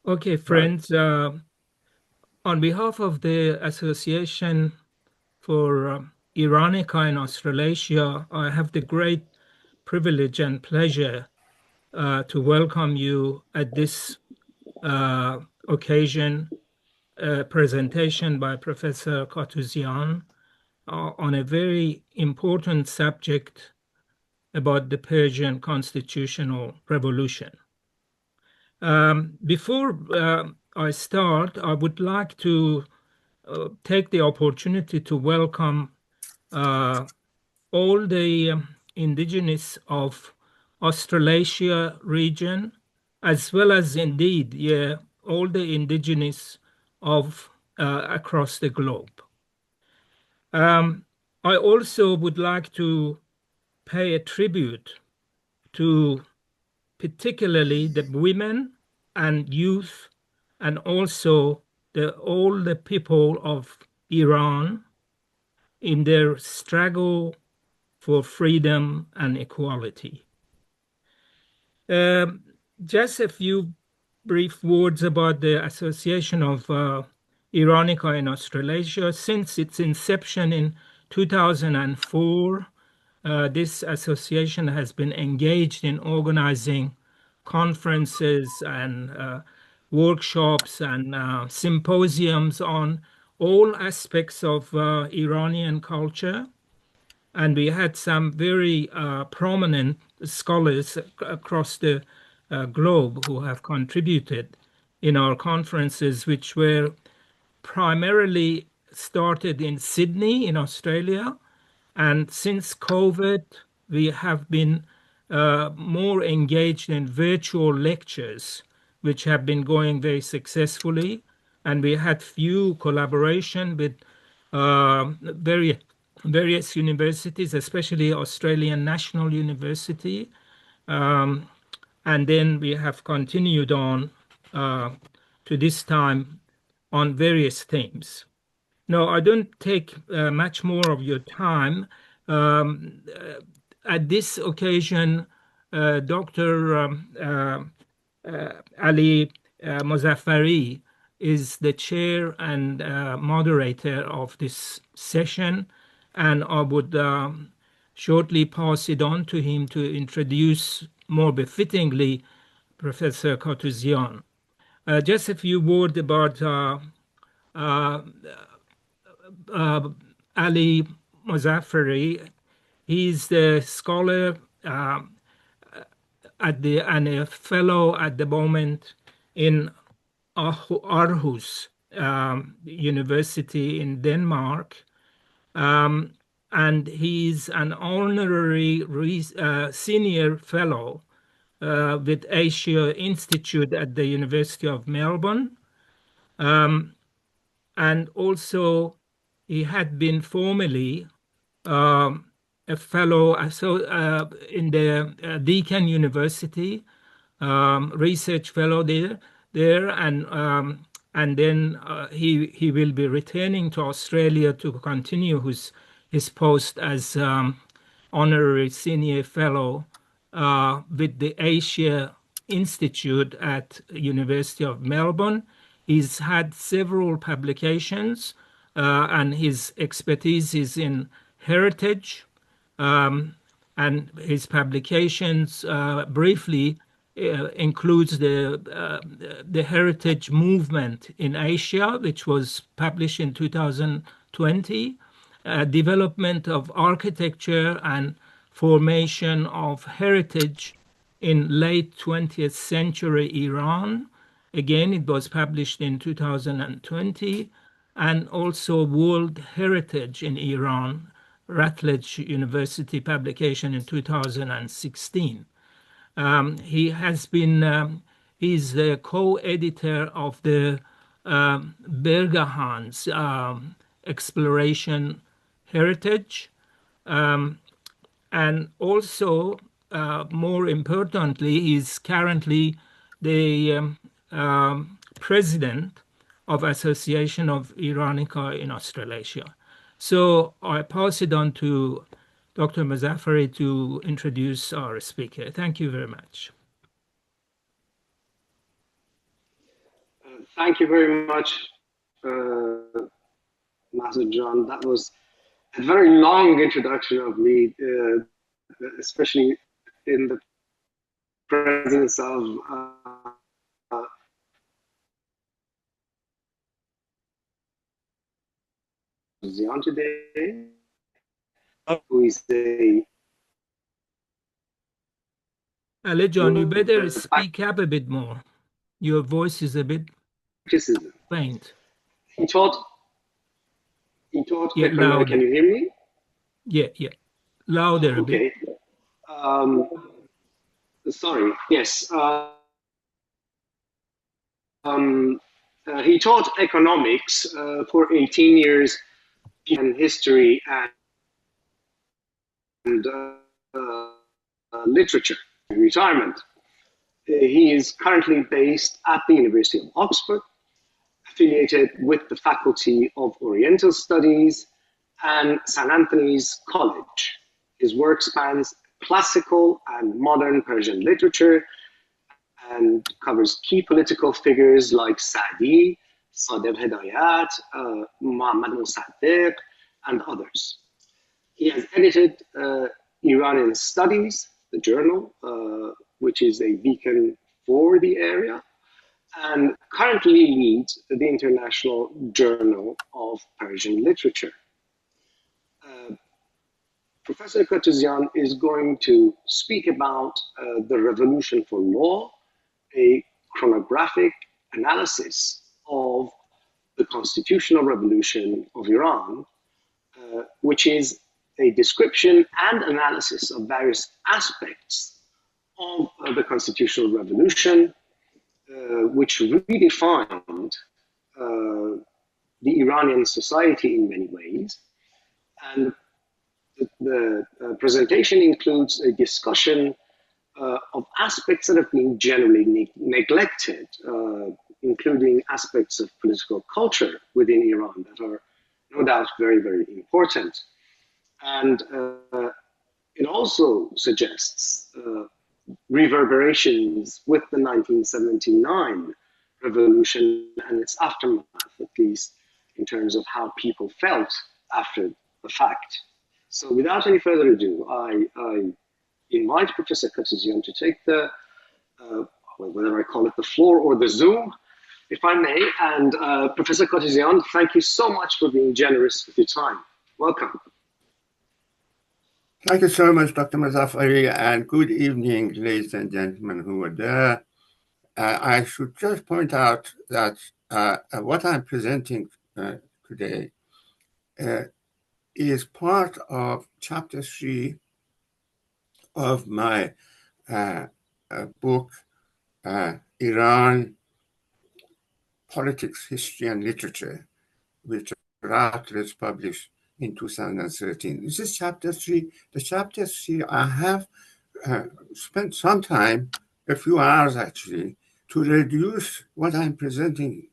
Okay, Right. friends, on behalf of the Association for Iranica in Australasia, I have the great privilege and pleasure to welcome you at this uh, occasion, presentation by Professor Katouzian on a very important subject about the Persian constitutional revolution. Before I start, I would like to take the opportunity to welcome uh, all the indigenous of Australasia region, as well as indeed, yeah, all the indigenous of across the globe. Um, I also would like to pay a tribute to particularly the women and youth, and also all the people of Iran in their struggle for freedom and equality. Um, just a few brief words about the Association of Iranica in Australasia. Since its inception in 2004, this association has been engaged in organizing conferences and workshops and symposiums on all aspects of Iranian culture. And we had some very prominent scholars across the globe who have contributed in our conferences, which were primarily started in Sydney, in Australia. And since COVID, we have been more engaged in virtual lectures, which have been going very successfully. And we had few collaboration with very various universities, especially Australian National University. Um, and then we have continued on uh, to this time on various themes. No, I don't take much more of your time. Um, at this occasion, Dr. Ali Mozaffari is the chair and moderator of this session, and I would shortly pass it on to him to introduce more befittingly Professor Katouzian. Just a few words about uh, uh, Ali Mozaffari. He's the scholar at the and a fellow at the moment in Aarhus University in Denmark. Um, and he's an honorary senior fellow with Asia Institute at the University of Melbourne. Um, and also, he had been formerly um, a fellow in the Deakin University, research fellow there, and then he will be returning to Australia to continue his post as honorary senior fellow with the Asia Institute at University of Melbourne. He's had several publications, and his expertise is in heritage, um, and his publications briefly includes the heritage movement in Asia, which was published in 2020, development of architecture and formation of heritage in late 20th century Iran. Again, it was published in 2020, and also World Heritage in Iran, Rutledge University publication in 2016. He has been, he's the co-editor of the Bergahans exploration heritage, um, and also, more importantly, he's currently the president of Association of Iranica in Australasia. So I pass it on to Dr. Mazafari to introduce our speaker. Thank you very much. Thank you very much, Master John. That was a very long introduction of me, especially in the presence of Katouzian today, who is a John, you better speak up a bit more. Your voice is a bit criticism. faint. He taught Yeah, economics. Can louder. you hear me? Yeah. Louder a bit. Okay. Sorry. Yes. He taught economics for 18 years in history and literature. Retirement. He is currently based at the University of Oxford, affiliated with the Faculty of Oriental Studies and St. Anthony's College. His work spans classical and modern Persian literature and covers key political figures like Sa'di, Sadegh Hedayat, Muhammad Mossadegh, and others. He has edited Iranian Studies, the journal, which is a beacon for the area, and currently leads the International Journal of Persian Literature. Professor Katouzian is going to speak about the Revolution for Law, a chronographic analysis of the constitutional revolution of Iran, which is a description and analysis of various aspects of the constitutional revolution, which redefined the Iranian society in many ways. And the presentation includes a discussion of aspects that have been generally neglected, including aspects of political culture within Iran that are no doubt very, very important. And it also suggests reverberations with the 1979 revolution and its aftermath, at least in terms of how people felt after the fact. So without any further ado, I invite Professor Katouzian to take the, whether I call it the floor or the Zoom, if I may. And Professor Katouzian, thank you so much for being generous with your time. Welcome. Thank you so much, Dr. Mazafari, and good evening, ladies and gentlemen who are there. I should just point out that what I'm presenting today is part of Chapter 3 of my book, Iran, Politics, History, and Literature, which Routledge published in 2013. This is Chapter 3. The Chapter 3, I have spent some time, a few hours actually, to reduce what I'm presenting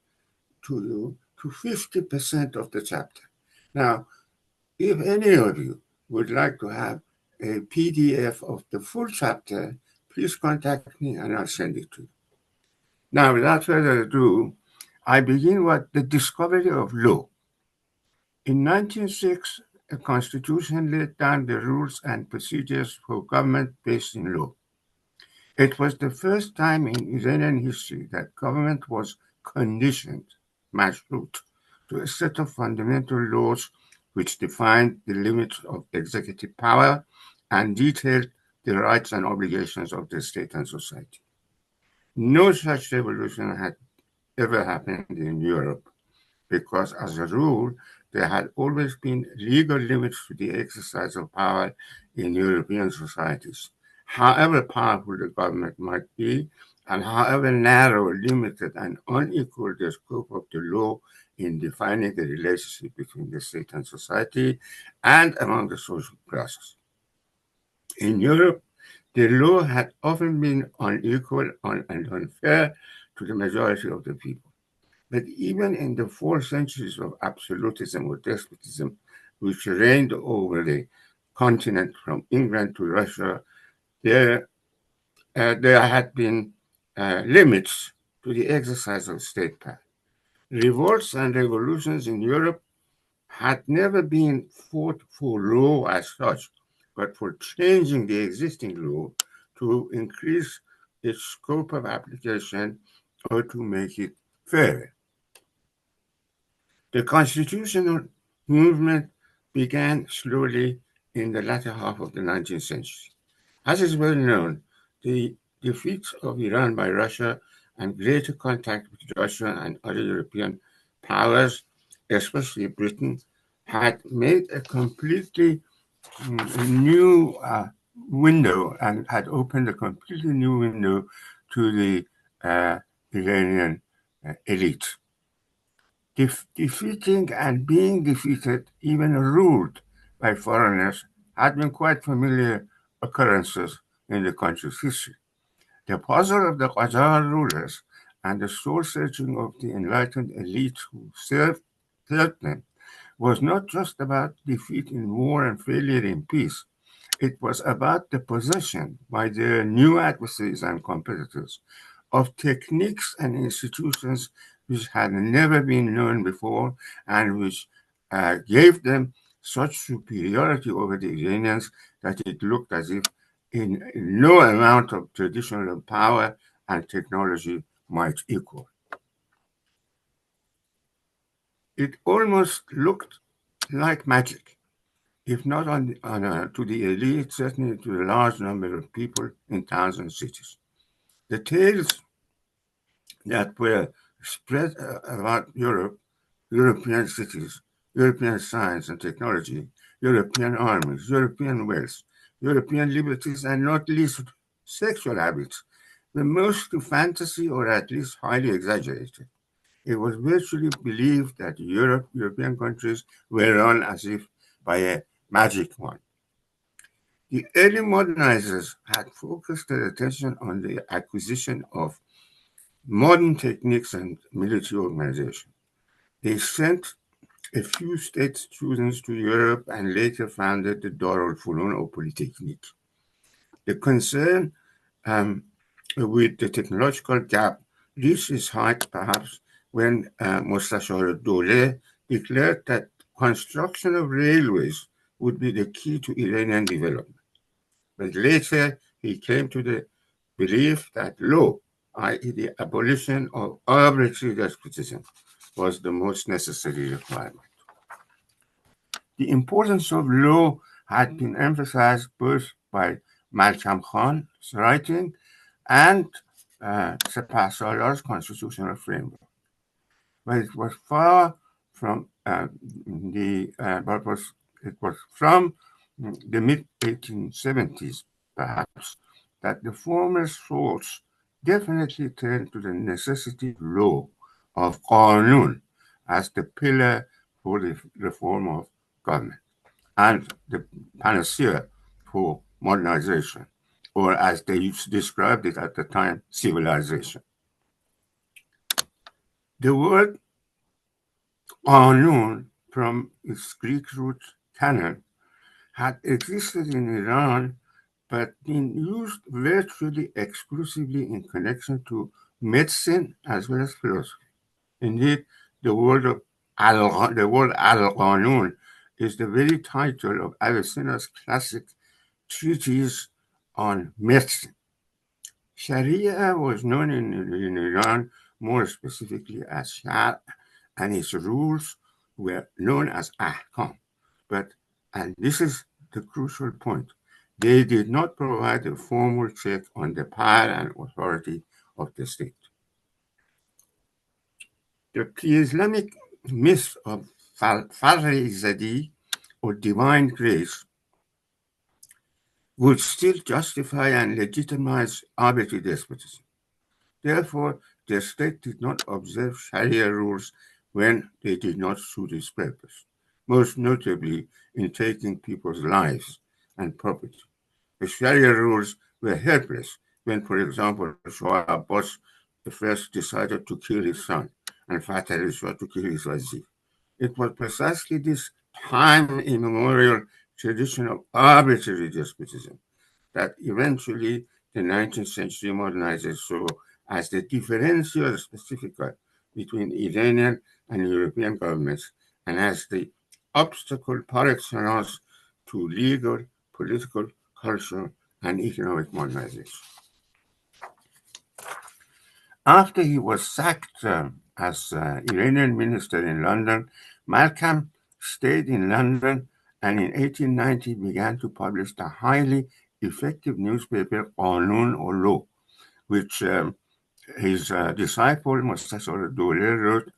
to you to 50% of the chapter. Now, if any of you would like to have a PDF of the full chapter, please contact me and I'll send it to you. Now, without further ado, I begin with the discovery of law. In 1906, a constitution laid down the rules and procedures for government based in law. It was the first time in Iranian history that government was conditioned, mashrut, to a set of fundamental laws which defined the limits of executive power and detailed the rights and obligations of the state and society. No such revolution had ever happened in Europe because, as a rule, there had always been legal limits to the exercise of power in European societies. However powerful the government might be, and however narrow, limited, and unequal the scope of the law in defining the relationship between the state and society and among the social classes. In Europe, the law had often been unequal and unfair to the majority of the people. But even in the 4 centuries of absolutism or despotism, which reigned over the continent from England to Russia, there had been limits to the exercise of state power. Revolts and revolutions in Europe had never been fought for law as such, but for changing the existing law to increase its scope of application or to make it fairer. The constitutional movement began slowly in the latter half of the 19th century. As is well known, the defeat of Iran by Russia and greater contact with Russia and other European powers, especially Britain, had made a completely new window and had opened a completely new window to the Iranian elite. Defeating and being defeated, even ruled by foreigners, had been quite familiar occurrences in the country's history. The puzzle of the Qajar rulers and the soul-searching of the enlightened elite who served them was not just about defeat in war and failure in peace. It was about the possession by their new adversaries and competitors of techniques and institutions which had never been known before and which gave them such superiority over the Iranians that it looked as if in no amount of traditional power and technology might equal. It almost looked like magic, if not to the elite, certainly to a large number of people in towns and cities. The tales that were spread about Europe, European cities, European science and technology, European armies, European wealth, European liberties, and not least sexual habits, were mostly fantasy or at least highly exaggerated. It was virtually believed that European countries were run as if by a magic wand. The early modernizers had focused their attention on the acquisition of modern techniques and military organization. They sent a few state students to Europe and later founded the Darul Funun or Polytechnic. The concern with the technological gap reached its height perhaps when Mustashar Dole declared that construction of railways would be the key to Iranian development. But later he came to the belief that law, i.e. the abolition of arbitrary despotism, was the most necessary requirement. The importance of law had been emphasized both by Malcolm Khan's writing and Sepahsalar's constitutional framework. But it was far from it was from the mid-1870s, perhaps, that the former thoughts definitely turned to the necessity of law, of Qanun, as the pillar for the reform of government and the panacea for modernization, or as they described it at the time, civilization. The word Qanun, from its Greek root canon, had existed in Iran but been used virtually exclusively in connection to medicine as well as philosophy. Indeed, the word Al-Qanun is the very title of Avicenna's classic treatise on medicine. Sharia was known in Iran more specifically as Shar, and its rules were known as Ahkam. But, and this is the crucial point, they did not provide a formal check on the power and authority of the state. The pre-Islamic myth of Fadl-e-Zadi, or divine grace, would still justify and legitimize arbitrary despotism. Therefore, the state did not observe Sharia rules when they did not suit its purpose, most notably in taking people's lives and property. The Sharia rules were helpless when, for example, Shah Abbas first decided to kill his son and Fatah Shah to kill his wazir. It was precisely this time immemorial tradition of arbitrary despotism that eventually the 19th century modernizers saw as the differential specifica between Iranian and European governments, and as the obstacle par excellence to legal, political, cultural, and economic modernization. After he was sacked as Iranian minister in London, Malcolm stayed in London and in 1890 began to publish the highly effective newspaper Qanun or Law, which his disciple Mustashar Dole wrote,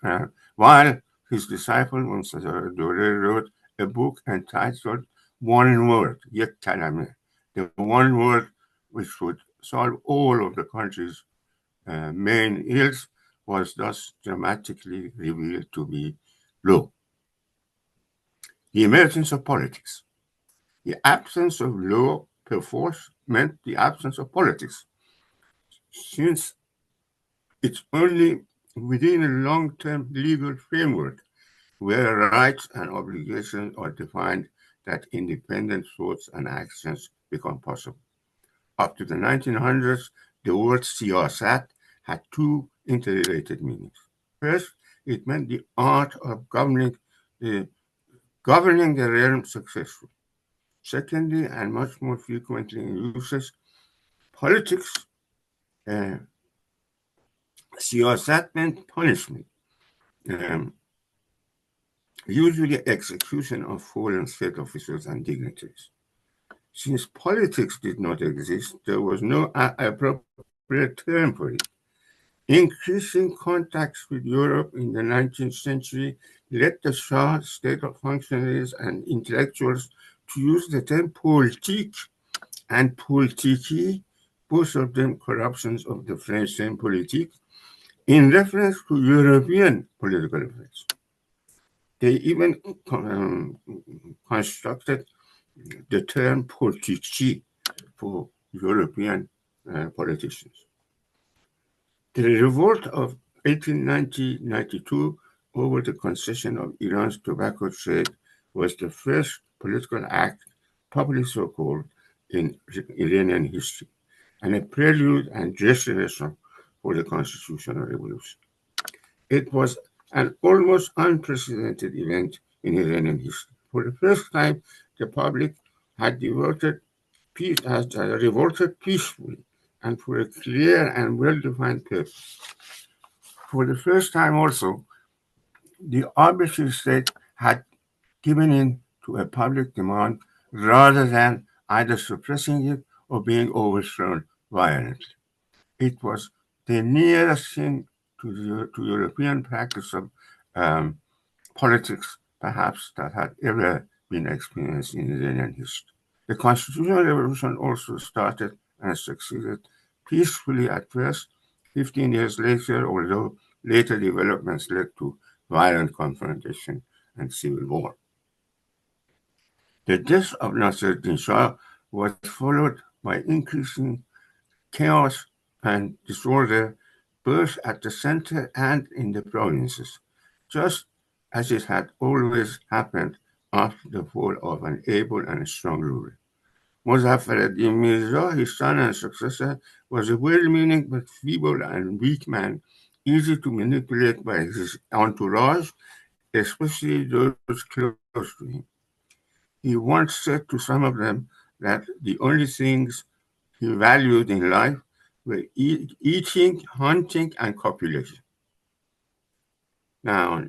while his disciple Mustashar Dole wrote a book entitled One Word, Yek Kalame, the one word which would solve all of the country's main ills, was thus dramatically revealed to be law. The emergence of politics. The absence of law perforce meant the absence of politics, since it's only within a long-term legal framework where rights and obligations are defined that independent thoughts and actions become possible. Up to the 1900s, the word siyasat had two interrelated meanings. First, it meant the art of governing the realm successfully. Secondly, and much more frequently in uses, politics, siyasat meant punishment, usually execution of fallen state officials and dignitaries. Since politics did not exist, there was no appropriate term for it. Increasing contacts with Europe in the 19th century led the Shah, state of functionaries, and intellectuals to use the term politique and politiki, both of them corruptions of the French term politique, in reference to European political affairs. They even constructed the term politici for European politicians. The revolt of 1890-92 over the concession of Iran's tobacco trade was the first political act, publicly so called, in Iranian history, and a prelude and gestation for the constitutional revolution. It was an almost unprecedented event in Iranian history. For the first time, the public had revolted peacefully and for a clear and well-defined purpose. For the first time also, the arbitrary state had given in to a public demand rather than either suppressing it or being overthrown violently. It was the nearest thing to European practice of politics, perhaps, that had ever been experienced in Iranian history. The constitutional revolution also started and succeeded peacefully at first. 15 years later, although later developments led to violent confrontation and civil war. The death of Nasruddin Shah was followed by increasing chaos and disorder both at the center and in the provinces, just as it had always happened after the fall of an able and strong ruler. Muzaffar ad-Din Mirza, his son and successor, was a well-meaning but feeble and weak man, easy to manipulate by his entourage, especially those close to him. He once said to some of them that the only things he valued in life were eating, hunting, and copulation. Now,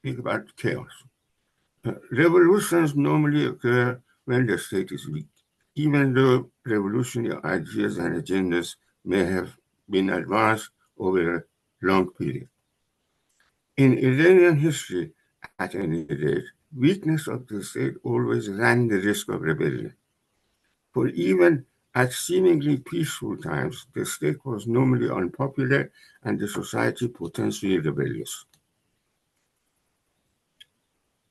think about chaos. Revolutions normally occur when the state is weak, even though revolutionary ideas and agendas may have been advanced over a long period. In Iranian history, at any rate, weakness of the state always ran the risk of rebellion. For even at seemingly peaceful times, the state was normally unpopular and the society potentially rebellious.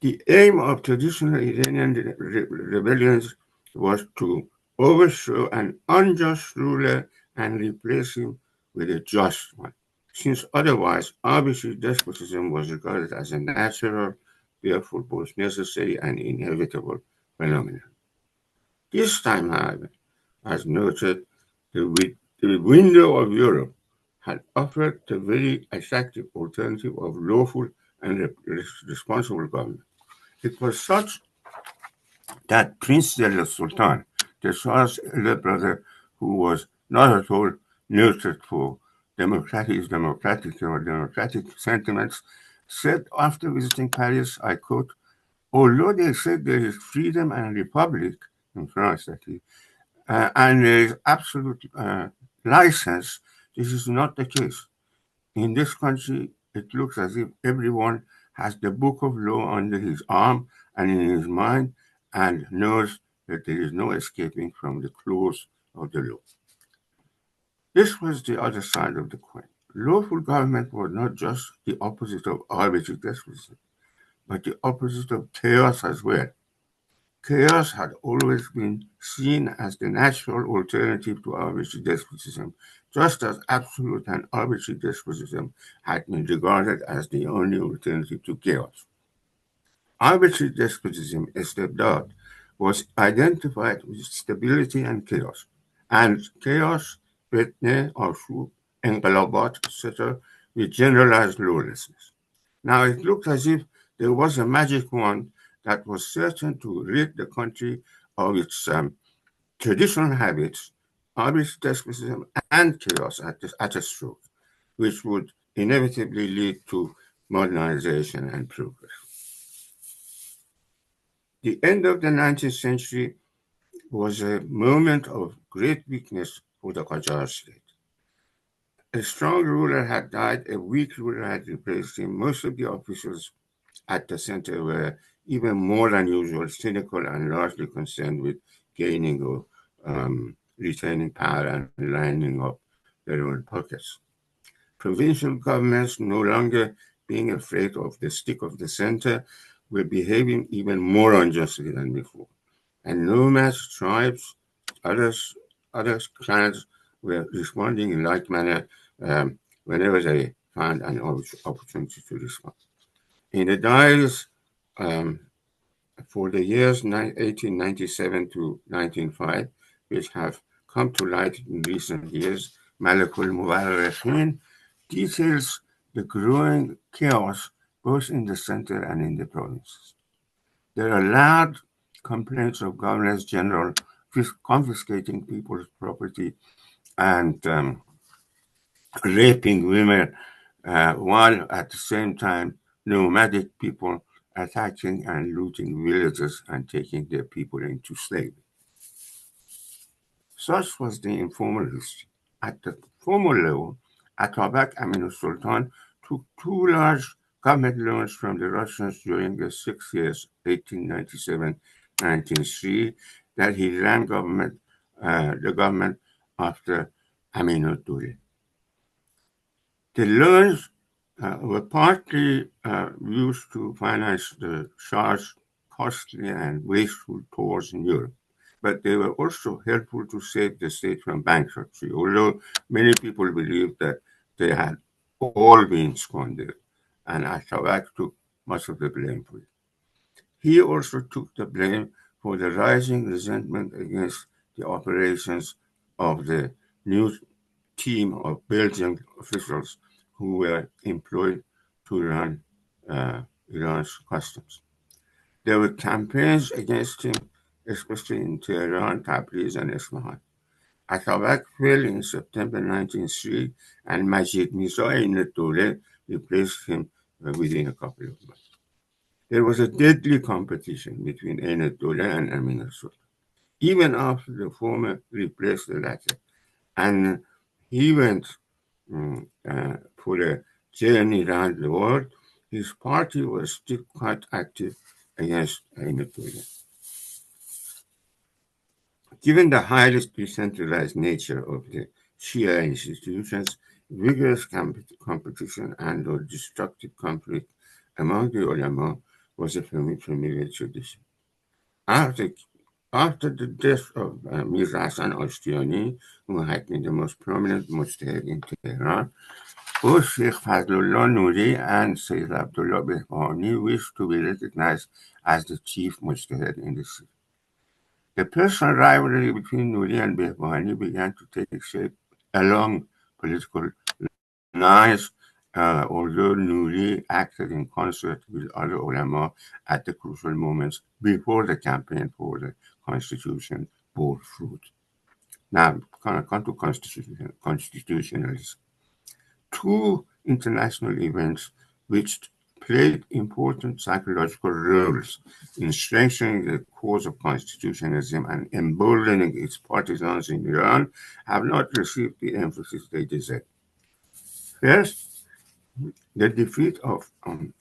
The aim of traditional Iranian rebellions was to overthrow an unjust ruler and replace him with a just one, since otherwise arbitrary despotism was regarded as a natural, therefore both necessary and inevitable phenomenon. This time, however, as noted, the window of Europe had offered the very attractive alternative of lawful and responsible government. It was such that Prince Sultan, the Shah's elder brother, who was not at all nurtured for democratic sentiments, said after visiting Paris, I quote, although they said there is freedom and republic in France, that is, and there is absolute license, this is not the case. In this country, it looks as if everyone has the book of law under his arm and in his mind and knows that there is no escaping from the clause of the law. This was the other side of the coin. Lawful government was not just the opposite of arbitrary despotism, but the opposite of chaos as well. Chaos had always been seen as the natural alternative to arbitrary despotism, just as absolute and arbitrary despotism had been regarded as the only alternative to chaos. Arbitrary despotism, estébdad, was identified with stability and chaos, and chaos, fitne, ashub, enqelabat, etc., with generalized lawlessness. Now it looked as if there was a magic wand that was certain to rid the country of its traditional habits, arbitrary despotism, and chaos at a stroke, which would inevitably lead to modernization and progress. The end of the 19th century was a moment of great weakness for the Qajar state. A strong ruler had died, a weak ruler had replaced him. Most of the officials at the center were even more than usual cynical and largely concerned with gaining or retaining power and lining up their own pockets. Provincial governments, no longer being afraid of the stick of the center, were behaving even more unjustly than before. And nomads, tribes, other clans were responding in like manner whenever they found an opportunity to respond. In the diaries for the years 1897 to 1905, which have come to light in recent years, Malakul Mubarakhin details the growing chaos both in the center and in the provinces. There are loud complaints of governors general confiscating people's property and raping women, while at the same time nomadic people attacking and looting villages and taking their people into slavery. Such was the informal history. At the formal level, Atabak Aminu Sultan took two large government loans from the Russians during the 6 years, 1897-1903, that he ran the government after Aminu Duri. The loans were partly used to finance the Shah's costly and wasteful tours in Europe, but they were also helpful to save the state from bankruptcy, although many people believed that they had all been squandered, and Atabak took much of the blame for it. He also took the blame for the rising resentment against the operations of the new team of Belgian officials who were employed to run Iran's customs. There were campaigns against him, especially in Tehran, Tabriz, and Isfahan. Atabak fell in September 1903, and Majid Mirza Dole replaced him within a couple of months. There was a deadly competition between Dole and Amin Sultan, even after the former replaced the latter. And he went for a journey around the world. His party was still quite active against Ayatollah. Given the highly decentralized nature of the Shia institutions, vigorous competition and or destructive conflict among the ulama was a familiar tradition. After the death of Mirza Hassan Ashtiani, who had been the most prominent mujtahid in Tehran, both Sheikh Fazlullah Nuri and Sayyid Abdullah Behbahani wished to be recognized as the chief mujtahid in the city. The personal rivalry between Nuri and Behbahani began to take shape along political although newly, acted in concert with other ulama at the crucial moments before the campaign for the constitution bore fruit. Now, come to constitutionalism. Two international events which played important psychological roles in strengthening the cause of constitutionalism and emboldening its partisans in Iran have not received the emphasis they deserve. First, the defeat of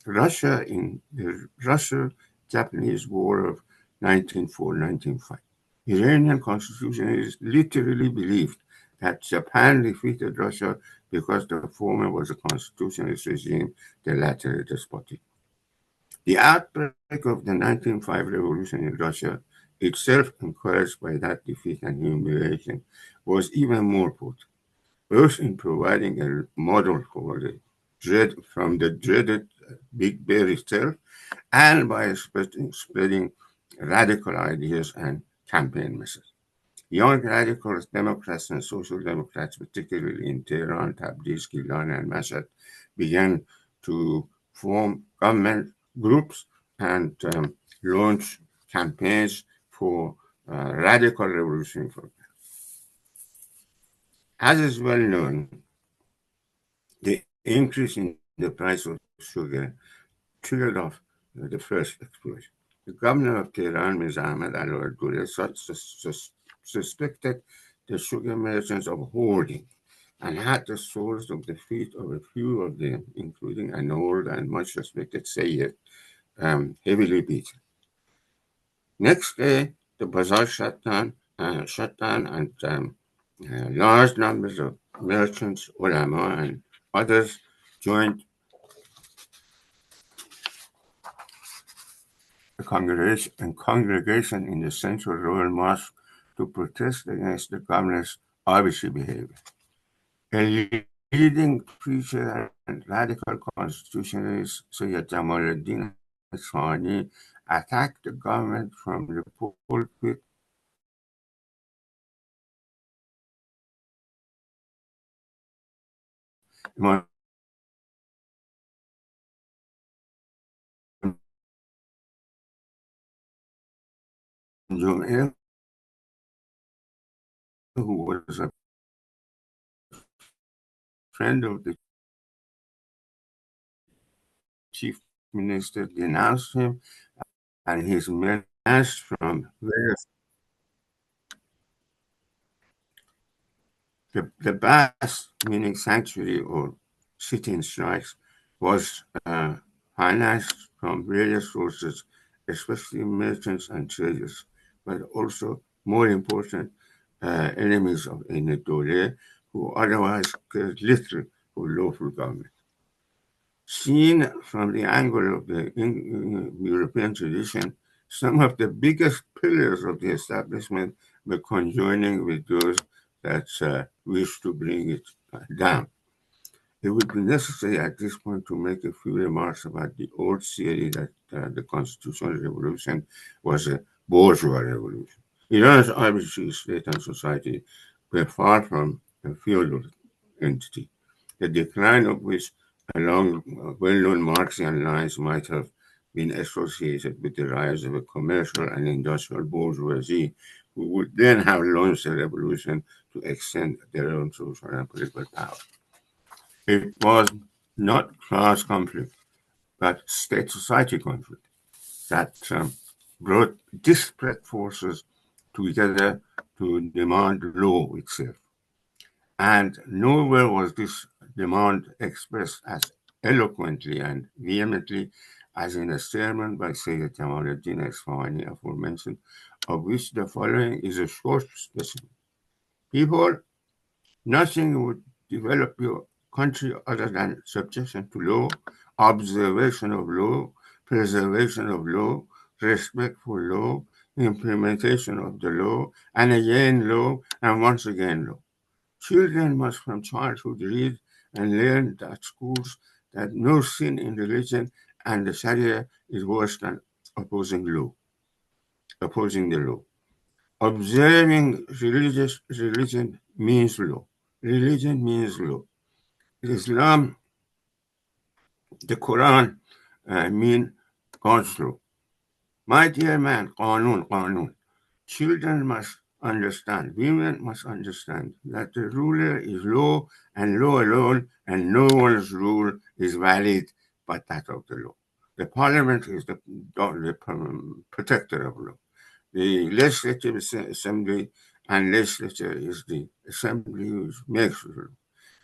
Russia in the Russo-Japanese War of 1904-1905. Iranian constitutionalists literally believed that Japan defeated Russia because the former was a constitutionalist regime, the latter a despotic. The outbreak of the 1905 revolution in Russia, itself encouraged by that defeat and humiliation, was even more potent, both in providing a model for the dreaded Big Bear itself, and by spreading radical ideas and campaign messages. Young radicals, Democrats, and Social Democrats, particularly in Tehran, Tabriz, Gilan, and Mashhad, began to form government groups and launch campaigns for radical revolution. As is well known, the increase in the price of sugar triggered off the first explosion. The governor of Tehran, Mirza Ahmad Alawad-Gure, suspected the sugar merchants of hoarding and had the soles of the feet of a few of them, including an old and much respected Sayyid, heavily beaten. Next day, the bazaar shut down and large numbers of merchants, ulama, and others joined a congregation in the Central Royal Mosque to protest against the governor's arbitrary behavior. A leading preacher and radical constitutionalist, Sayyid Jamaluddin Isfahani, attacked the government from the pulpit Jum'eh, who was a friend of the chief minister, denounced him and his men from various. The Bas, meaning sanctuary or sit-in strikes, was financed from various sources, especially merchants and traders, but also, more important, enemies of Dole, who otherwise cared little for lawful government. Seen from the angle of the European tradition, some of the biggest pillars of the establishment were conjoining with those that wish to bring it down. It would be necessary at this point to make a few remarks about the old theory that the constitutional revolution was a bourgeois revolution. Iran's arbitrary state and society were far from a feudal entity, the decline of which along well-known Marxian lines might have been associated with the rise of a commercial and industrial bourgeoisie who would then have launched a revolution to extend their own social and political power. It was not class conflict, but state-society conflict that brought disparate forces together to demand law itself. And nowhere was this demand expressed as eloquently and vehemently as in a sermon by Sayyid Jamaluddin Isfahani aforementioned, of which the following is a short specimen. People, nothing would develop your country other than subjection to law, observation of law, preservation of law, respect for law, implementation of the law, and again law, and once again law. Children must from childhood read and learn at schools that no sin in religion and the Sharia is worse than opposing the law. Observing religion means law. Religion means law. Islam, the Quran, mean God's law. My dear man, Qanun, Qanun. Children must understand, women must understand that the ruler is law and law alone, and no one's rule is valid but that of the law. The parliament is the protector of law. The legislative assembly and legislature is the assembly which makes the law.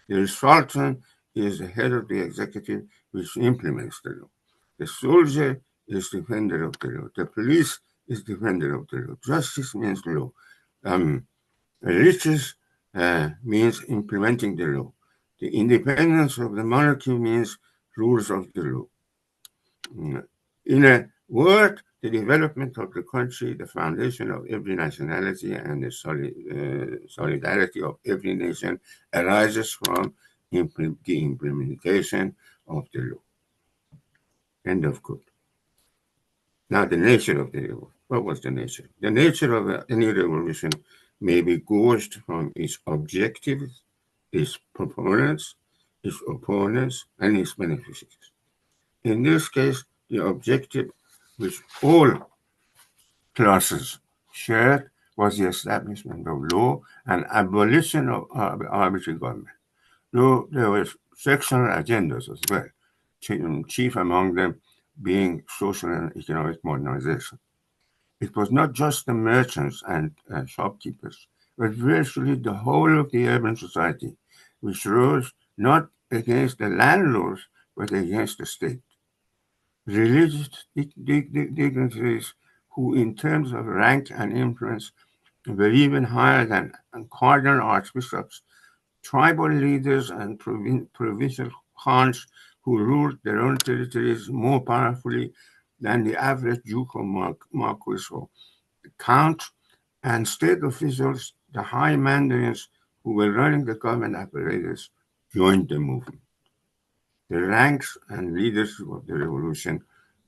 The sultan is the head of the executive which implements the law. The soldier is defender of the law. The police is defender of the law. Justice means law. Riches means implementing the law. The independence of the monarchy means rules of the law. In a word, the development of the country, the foundation of every nationality, and the solidarity of every nation arises from the implementation of the law. End of quote. Now, the nature of the revolution. What was the nature? The nature of any revolution may be gauged from its objectives, its proponents, its opponents, and its beneficiaries. In this case, the objective which all classes shared was the establishment of law and abolition of arbitrary government. Though there were sectional agendas as well, chief among them being social and economic modernization. It was not just the merchants and shopkeepers, but virtually the whole of the urban society, which rose not against the landlords, but against the state. Religious dignitaries who, in terms of rank and influence, were even higher than cardinal archbishops, tribal leaders and provincial khans who ruled their own territories more powerfully than the average duke or marquis or count, and state officials, the high mandarins who were running the government apparatus, joined the movement. The ranks and leadership of the revolution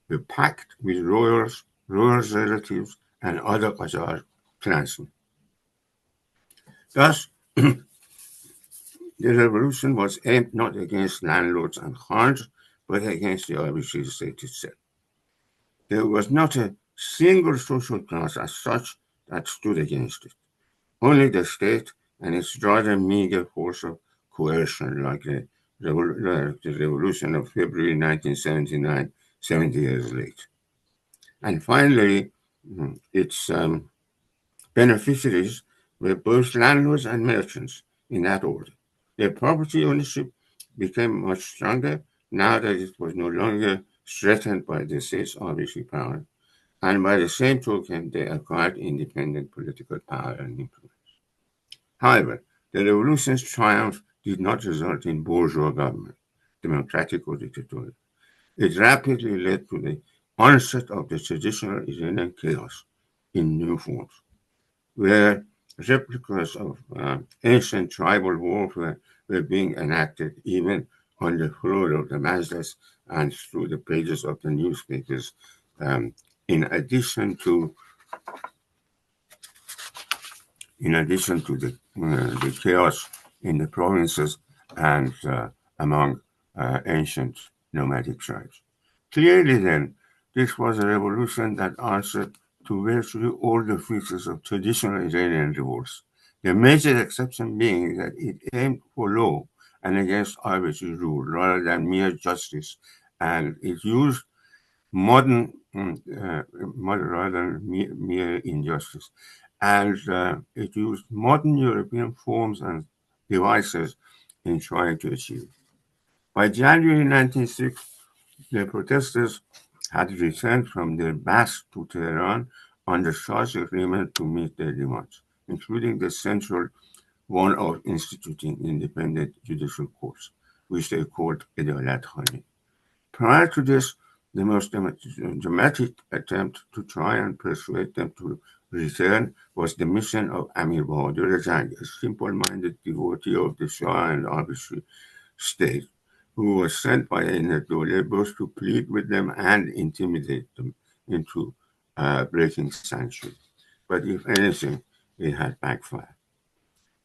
were packed with royals, relatives, and other Qajar clansmen. Thus, the revolution was aimed not against landlords and khans, but against the arbitrary state itself. There was not a single social class as such that stood against it. Only the state and its rather meager force of coercion, like the revolution of February 1979, 70 years late. And finally, its beneficiaries were both landlords and merchants in that order. Their property ownership became much stronger now that it was no longer threatened by the state's arbitrary power, and by the same token, they acquired independent political power and influence. However, the revolution's triumph did not result in bourgeois government, democratic or dictatorial. It rapidly led to the onset of the traditional Iranian chaos in new forms, where replicas of ancient tribal warfare were being enacted even on the floor of the Majlis and through the pages of the newspapers, in addition to the chaos in the provinces and among ancient nomadic tribes. Clearly, then, this was a revolution that answered to virtually all the features of traditional Iranian revolts, the major exception being that it aimed for law and against arbitrary rule rather than mere justice, and it used rather than mere injustice. And it used modern European forms and devices in trying to achieve it. By January 1906, the protesters had returned from their baths to Tehran under Shah's agreement to meet their demands, including the central one of instituting independent judicial courts, which they called Edalat Khani. Prior to this, the most dramatic attempt to try and persuade them to return was the mission of Amir Bahadur Jang, a simple-minded devotee of the Shah and arbitrary state, who was sent by Einatollah both to plead with them and intimidate them into breaking sanctions. But if anything, it had backfired.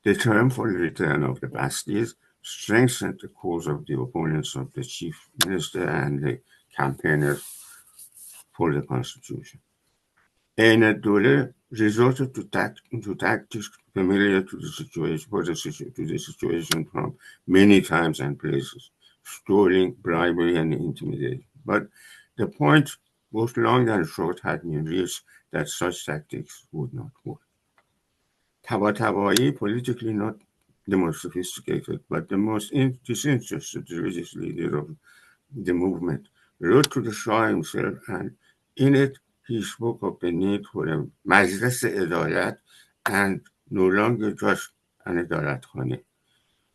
The triumphal return of the Bastis strengthened the cause of the opponents of the chief minister and the campaigners for the constitution. AIA resorted to tactics familiar to the situation from many times and places, stalling, bribery, and intimidation. But the point, both long and short, had been reached that such tactics would not work. Tabatabai, politically not the most sophisticated, but the most disinterested religious leader of the movement, wrote to the Shah himself, and in it he spoke of the need for a Majlis Edayat and no longer just an Adalat Khane.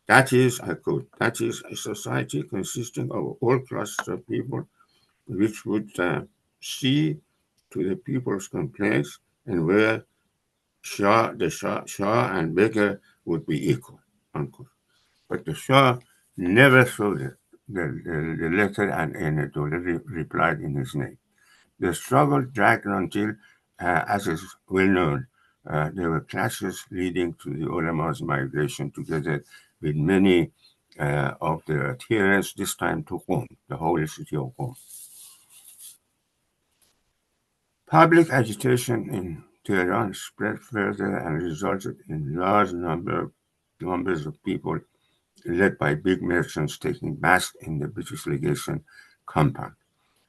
That is, I quote, that is a society consisting of all classes of people which would see to the people's complaints and where Shah and beggar would be equal, unquote. But the Shah never saw the letter and Anatoly replied in his name. The struggle dragged until, as is well known, there were clashes leading to the ulama's migration together with many of their adherents, this time to Qom, the holy city of Qom. Public agitation in Tehran spread further and resulted in large numbers of people led by big merchants taking baths in the British legation compound.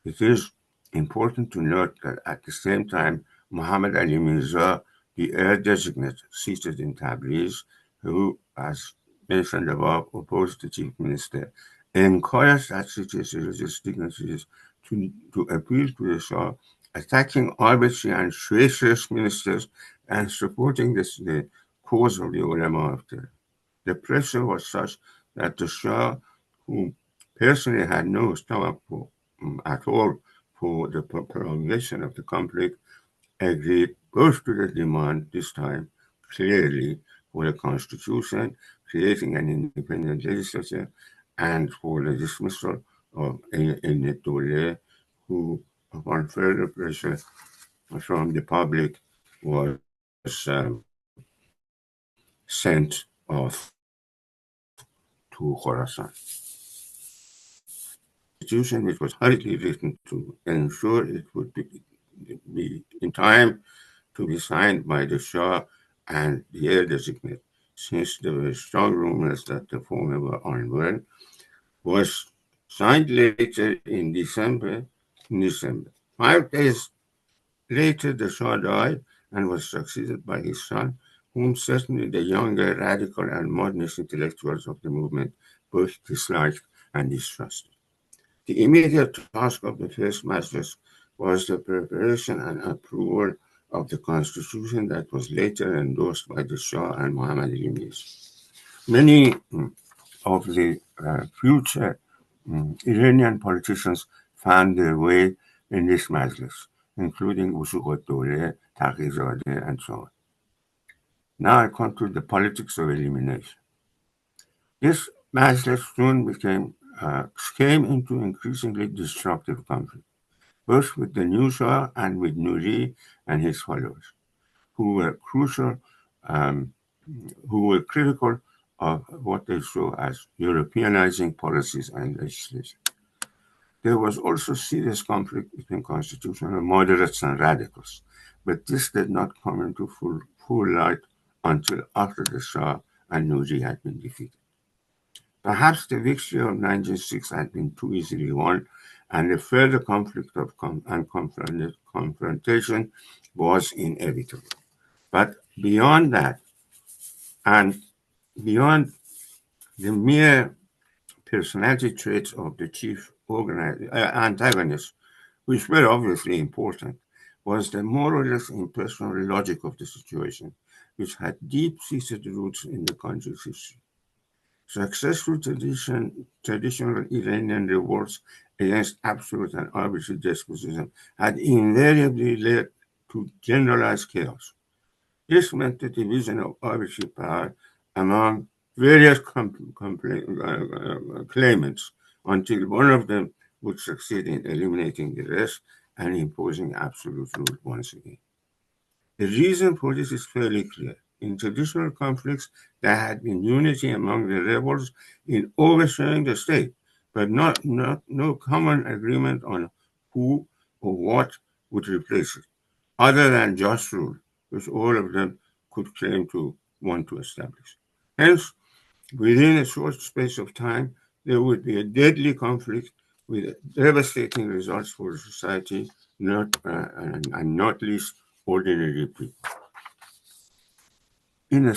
It is important to note that at the same time, Muhammad Ali Mirza, the heir designate seated in Tabriz, who, as mentioned above, opposed the chief minister, encouraged that city's religious dignitaries to appeal to the Shah, attacking arbitrary and treacherous ministers and supporting the cause of the ulama of the pressure was such that the Shah, who personally had no stomach at all for the prolongation of the conflict, agreed both to the demand this time clearly for a constitution, creating an independent legislature, and for the dismissal of Enetole, who, upon further pressure from the public, was sent off to Khorasan. Constitution, which was hurriedly written to ensure it would be in time to be signed by the Shah and the heir designate, since there were strong rumors that the former were unwell, was signed later in December. 5 days later, the Shah died and was succeeded by his son, whom certainly the younger, radical, and modernist intellectuals of the movement both disliked and distrusted. The immediate task of the first Majlis was the preparation and approval of the constitution that was later endorsed by the Shah and Muhammad Ali Mirza. Many of the future Iranian politicians found their way in this Majlis, including Usuq Dole, Taqizadeh, and so on. Now I come to the politics of elimination. This Majlis soon came into increasingly destructive conflict, both with the new Shah and with Nouri and his followers, who were critical of what they saw as Europeanizing policies and legislation. There was also serious conflict between constitutional moderates and radicals, but this did not come into full light until after the Shah and Nouri had been defeated. Perhaps the victory of 1906 had been too easily won, and a further conflict and confrontation was inevitable. But beyond that, and beyond the mere personality traits of the chief antagonists, which were obviously important, was the more or less impersonal logic of the situation, which had deep-seated roots in the country's history. Successful traditional Iranian revolts against absolute and arbitrary despotism had invariably led to generalized chaos. This meant the division of arbitrary power among various claimants until one of them would succeed in eliminating the rest and imposing absolute rule once again. The reason for this is fairly clear. in traditional conflicts, there had been unity among the rebels in overthrowing the state, but no common agreement on who or what would replace it, other than just rule, which all of them could claim to want to establish. Hence, within a short space of time, there would be a deadly conflict with devastating results for society, and not least ordinary people. In a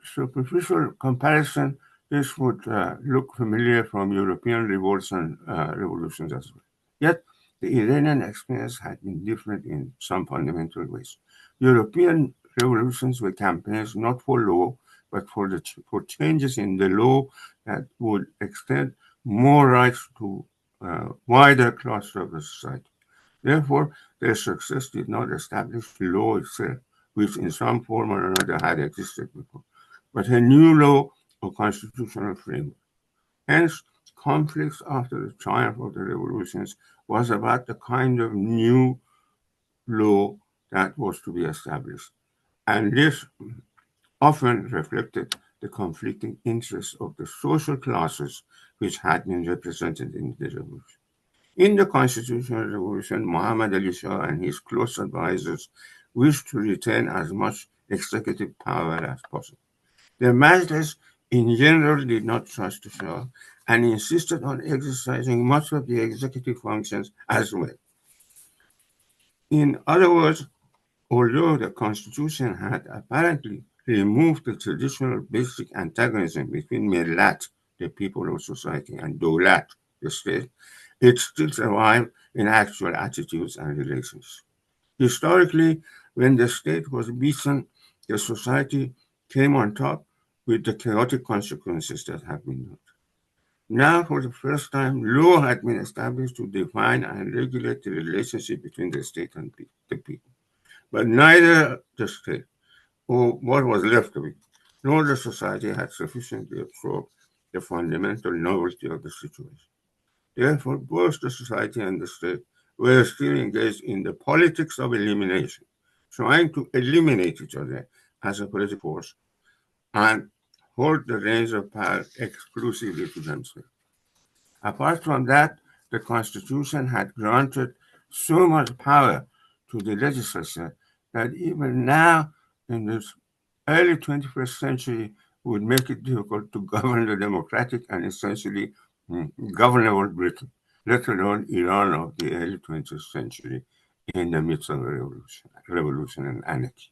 superficial comparison, this would look familiar from European revolts and revolutions as well. Yet, the Iranian experience had been different in some fundamental ways. European revolutions were campaigns not for law, but for changes in the law that would extend more rights to wider cluster of the society. Therefore, their success did not establish law itself, which in some form or another had existed before, but a new law or constitutional framework. Hence, conflicts after the triumph of the revolutions was about the kind of new law that was to be established. And this often reflected the conflicting interests of the social classes which had been represented in the revolution. In the Constitutional Revolution, Muhammad Ali Shah and his close advisors wished to retain as much executive power as possible. The Majlis in general did not trust the Shah and insisted on exercising much of the executive functions as well. In other words, although the Constitution had apparently removed the traditional basic antagonism between Millat, the people of society, and Dawlat, the state, it still survived in actual attitudes and relations. Historically, when the state was beaten, the society came on top with the chaotic consequences that have been noted. Now, for the first time, law had been established to define and regulate the relationship between the state and the people. But neither the state, or what was left of it, nor the society had sufficiently absorbed the fundamental novelty of the situation. Therefore, both the society and the state were still engaged in the politics of elimination, trying to eliminate each other as a political force and hold the reins of power exclusively to themselves. Apart from that, the Constitution had granted so much power to the legislature that even now, in this early 21st century, would make it difficult to govern the democratic and essentially governable Britain, let alone Iran of the early 20th century in the midst of a revolution and anarchy.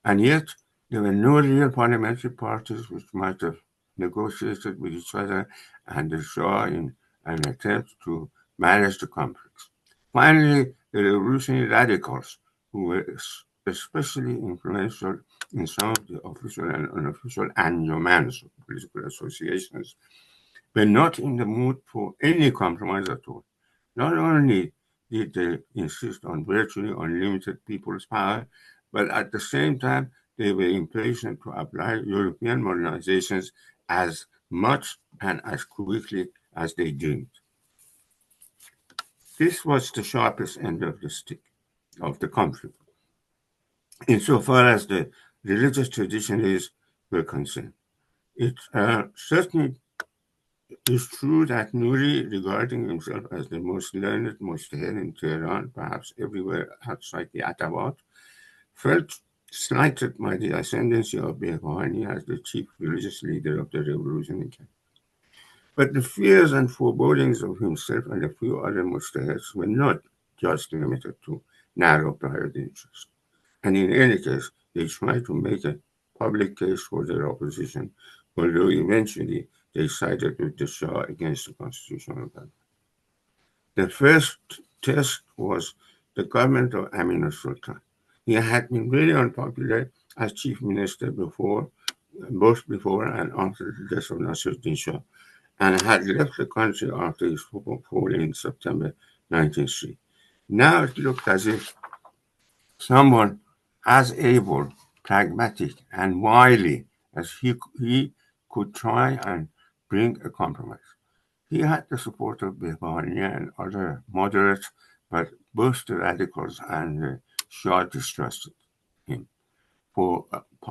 And yet, there were no real parliamentary parties which might have negotiated with each other and the Shah in an attempt to manage the conflicts. Finally, the revolutionary radicals, who were especially influential in some of the official and unofficial anjumans, political associations, were not in the mood for any compromise at all. Not only did they insist on virtually unlimited people's power, but at the same time, they were impatient to apply European modernizations as much and as quickly as they dreamed. This was the sharpest end of the stick of the conflict, insofar as the religious traditions were concerned. It certainly is true that Nuri, regarding himself as the most learned mujtahid in Tehran, perhaps everywhere outside the Atabat, felt slighted by the ascendancy of Behbahani as the chief religious leader of the revolution in Canada. But the fears and forebodings of himself and a few other mujtahids were not just limited to narrow private interests. And in any case, they tried to make a public case for their opposition, although eventually they sided with the Shah against the constitutional government. The first test was the government of Amin al-Sultan. He had been very unpopular as chief minister both before and after the death of Nasruddin Shah, and had left the country after his fall in September 1903. Now it looked as if someone as able, pragmatic, and wily as he could try and bring a compromise. He had the support of Behbahani and other moderates, but both the radicals and the Shah distrusted him.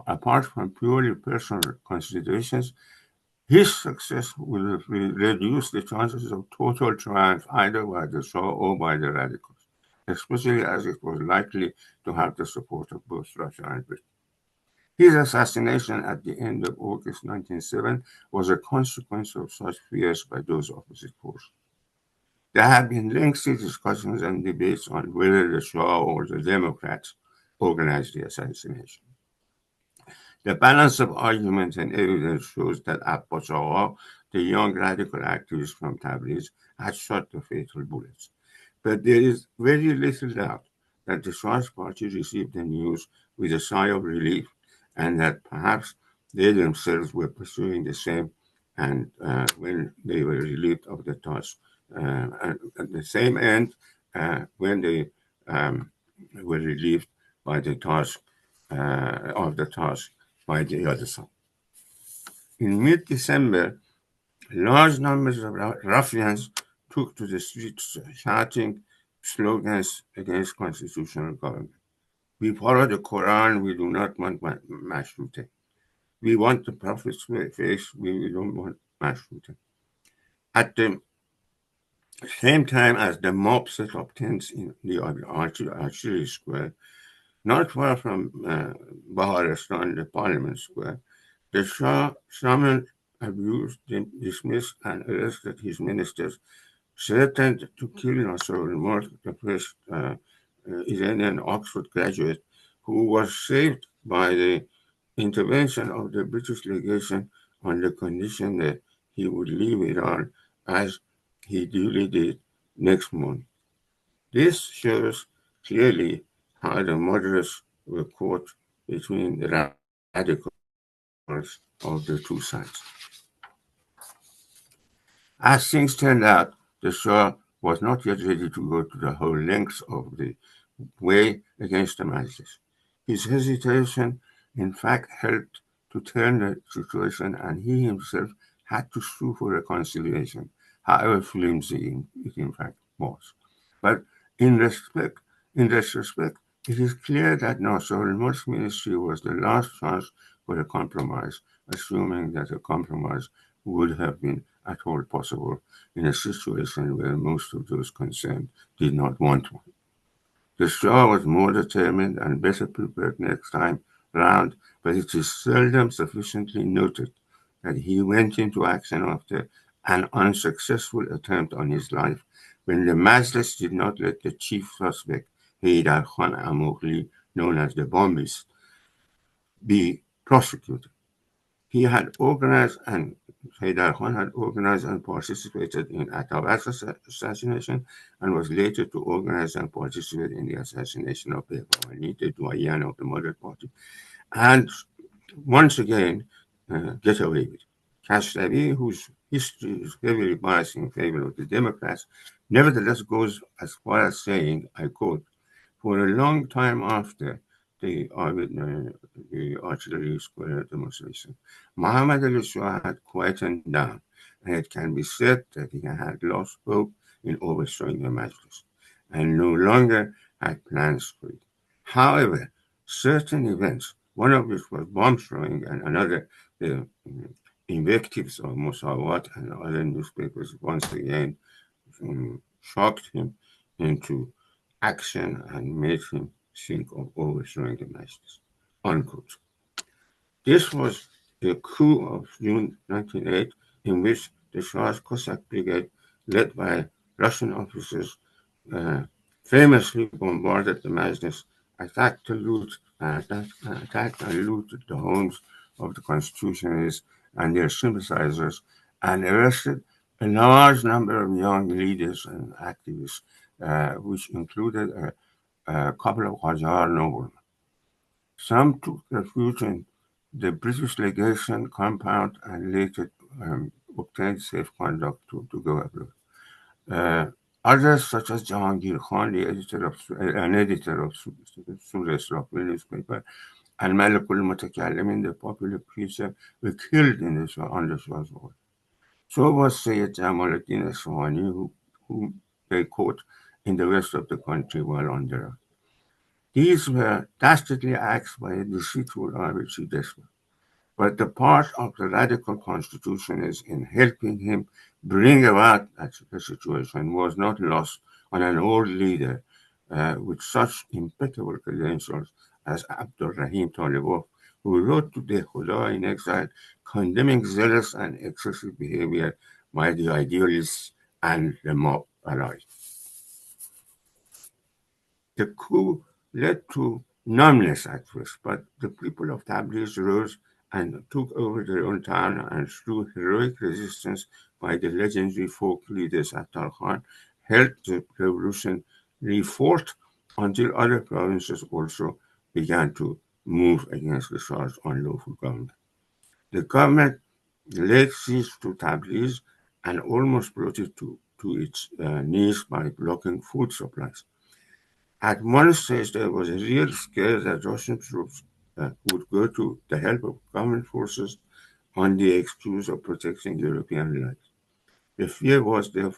apart from purely personal considerations, his success will reduce the chances of total triumph either by the Shah or by the radicals, especially as it was likely to have the support of both Russia and Britain. His assassination at the end of August 1907 was a consequence of such fears by those opposite forces. There have been lengthy discussions and debates on whether the Shah or the Democrats organized the assassination. The balance of argument and evidence shows that Abbas Agha, the young radical activist from Tabriz, had shot the fatal bullets. But there is very little doubt that the Shah's party received the news with a sigh of relief, and that perhaps they themselves were pursuing the same, and when they were relieved of the task, at the same end, when they were relieved by the task of the task by the other side. In mid-December, large numbers of ruffians took to the streets shouting slogans against constitutional government. We follow the Quran, we do not want mashrute. We want the Prophet's faith, we don't want mashrute. At the same time as the mob set up tents in the archery square, not far from Baharistan, the Parliament Square, the Shah summoned, abused, dismissed, and arrested his ministers, threatened to kill Nasser al-Mulk, the first Iranian Oxford graduate, who was saved by the intervention of the British legation on the condition that he would leave Iran, as he duly did next month. This shows clearly how the moderates were caught between the radicals of the two sides. As things turned out, the Shah was not yet ready to go to the whole length of the way against the Majlis. His hesitation, in fact, helped to turn the situation, and he himself had to sue for reconciliation, however flimsy it in fact was. But in retrospect, it is clear that Nasser al-Mulk's ministry was the last chance for a compromise, assuming that a compromise would have been at all possible in a situation where most of those concerned did not want one. The Shah was more determined and better prepared next time round, but it is seldom sufficiently noted that he went into action after an unsuccessful attempt on his life when the Majlis did not let the chief suspect, Haydar Khan Amogli, known as the bombist, be prosecuted. He had organized, and Haydar Khan had organized and participated in Atabad's assassination, and was later to organize and participate in the assassination of Behbahani, the doyen of the Moderate Party, and once again get away with it. Kashtabi, whose history is heavily biased in favor of the Democrats, nevertheless goes as far as saying, I quote, for a long time after the artillery square demonstration, Muhammad Ali Shah had quietened down, and it can be said that he had lost hope in overthrowing the Majlis, and no longer had plans for it. However, certain events, one of which was bomb throwing, and another the invectives of Musawat and other newspapers, once again shocked him into action and made him think of overthrowing the Majlis. Unquote. This was the coup of June 1908, in which the Shah's Cossack brigade, led by Russian officers, famously bombarded the Majlis, attacked and looted the homes of the constitutionalists and their sympathizers, and arrested a large number of young leaders and activists, which included a couple of Qajar noblemen. Some took refuge in the British legation compound and later obtained safe conduct to go abroad. Others, such as Jahangir Khan, an editor of Surah newspaper, and Malakul Mutakallimin, the popular preacher, were killed on the Shah's order. So was Sayyid Jamaluddin Aswani, whom they caught in the west of the country while on the run. These were dastardly acts by a deceitful arbitrary despot. But the part of the radical constitutionalists in helping him bring about the situation was not lost on an old leader with such impeccable credentials as Abdul Rahim Talibov, who wrote to the Khuda in exile, condemning zealous and excessive behavior by the idealists and the mob alike. The coup led to numbness at first, but the people of Tabriz rose and took over their own town, and through heroic resistance by the legendary folk leaders Attar Khan, held the revolutionary fort until other provinces also began to move against the Shah's unlawful government. The government laid siege to Tabriz and almost brought it to its knees by blocking food supplies. At one stage, there was a real scare that Russian troops would go to the help of government forces on the excuse of protecting European lives. The fear was there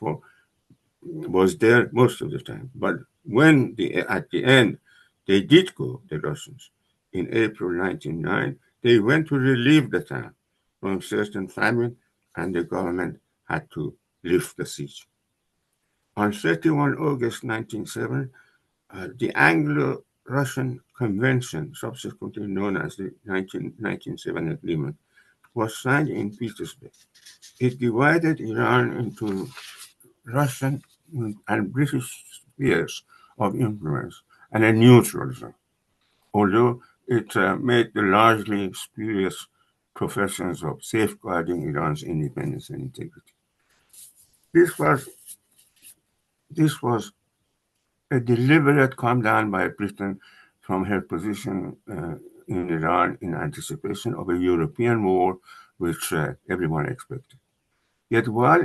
most of the time. But when at the end they did go, the Russians, in April 1909, they went to relieve the town from certain famine, and the government had to lift the siege. On 31 August 1907, the Anglo-Russian Convention, subsequently known as the 1907 Agreement, was signed in Petersburg. It divided Iran into Russian and British spheres of influence and a neutral zone, although it made the largely spurious professions of safeguarding Iran's independence and integrity. This was a deliberate calm down by Britain from her position in Iran in anticipation of a European war, which everyone expected. Yet while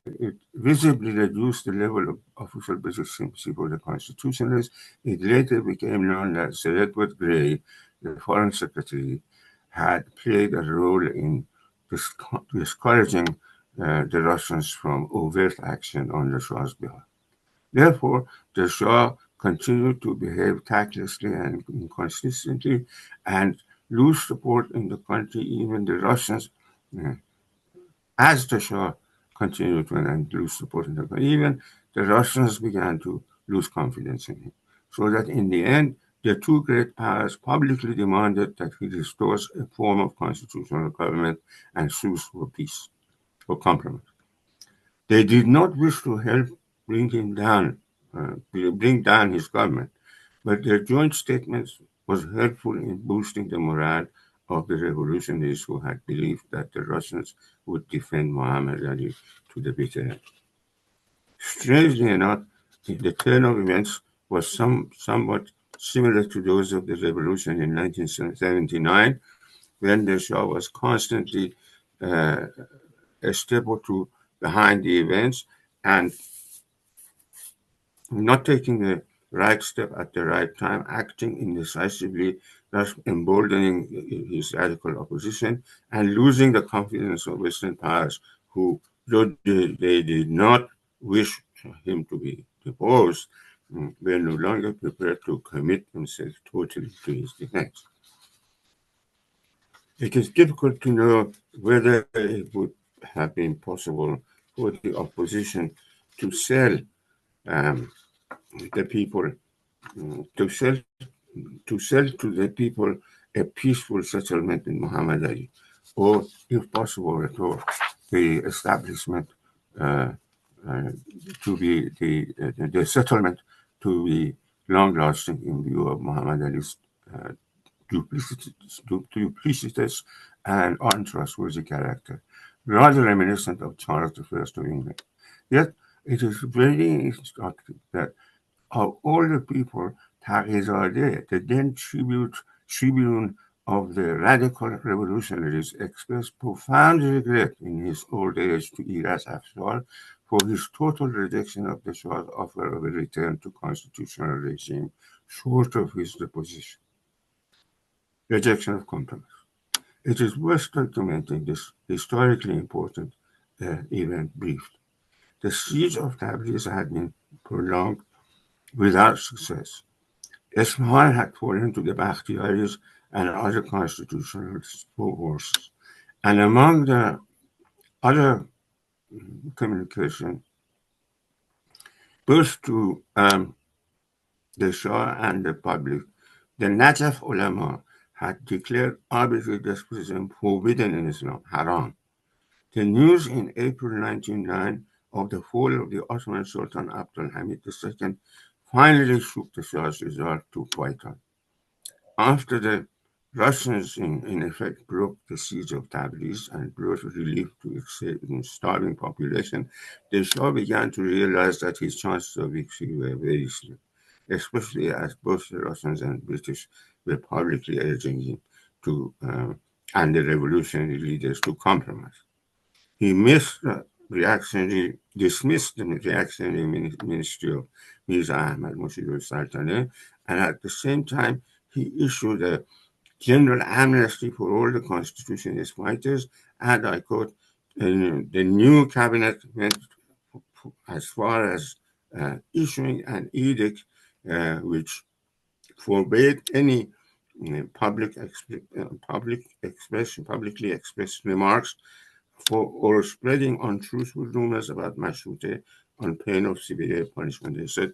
it visibly reduced the level of official British sympathy for the constitutionalists, it later became known that Sir Edward Grey, the Foreign Secretary, had played a role in discouraging the Russians from overt action on the Shah's behalf. Therefore, the Shah continued to behave tactlessly and inconsistently and lose support in the country. Even the Russians, as the Shah continued to lose support in the country, even the Russians began to lose confidence in him. So that in the end, the two great powers publicly demanded that he restores a form of constitutional government and sues for peace, for compromise. They did not wish to help bring him down, bring down his government, but their joint statements was helpful in boosting the morale of the revolutionaries who had believed that the Russians would defend Muhammad Ali to the bitter end. Strangely enough, the turn of events was somewhat similar to those of the revolution in 1979, when the Shah was constantly a step or two behind the events and not taking the right step at the right time, acting indecisively, thus emboldening his radical opposition and losing the confidence of Western powers who, though they did not wish him to be deposed, were no longer prepared to commit themselves totally to his defense. It is difficult to know whether it would have been possible for the opposition to sell the people, to sell to the people a peaceful settlement in Muhammad Ali, or if possible at all, the establishment to be the settlement to be long lasting in view of Muhammad Ali's duplicitous and untrustworthy character, rather reminiscent of Charles I of England. Yet it is very instructive that of all the people, Tagizadeh, the then tribune of the radical revolutionaries, expressed profound regret in his old age to Iras Afzal for his total rejection of the Shah's offer of a return to constitutional regime short of his deposition. Rejection of compromise. It is worth documenting this historically important event briefly. The siege of Tabriz had been prolonged without success, Isfahan had fallen to the Bakhtiaris and other constitutional forces. And among the other communication, both to the Shah and the public, the Najaf ulama had declared arbitrary despotism forbidden in Islam, haram. The news in April 1909 of the fall of the Ottoman Sultan Abdul Hamid II finally shook the Shah's resolve to fight on. After the Russians, in effect, broke the siege of Tabriz and brought relief to its starving population, the Shah began to realize that his chances of victory were very slim, especially as both the Russians and British were publicly urging him to, and the revolutionary leaders to compromise. He dismissed the reactionary ministry of Mirza Ahmad Mushir al-Sultaneh, and at the same time, he issued a general amnesty for all the constitutionalist fighters, and I quote, the new cabinet went as far as issuing an edict which forbade any publicly expressed remarks or spreading untruthful rumors about Mashruti on pain of severe punishment. They said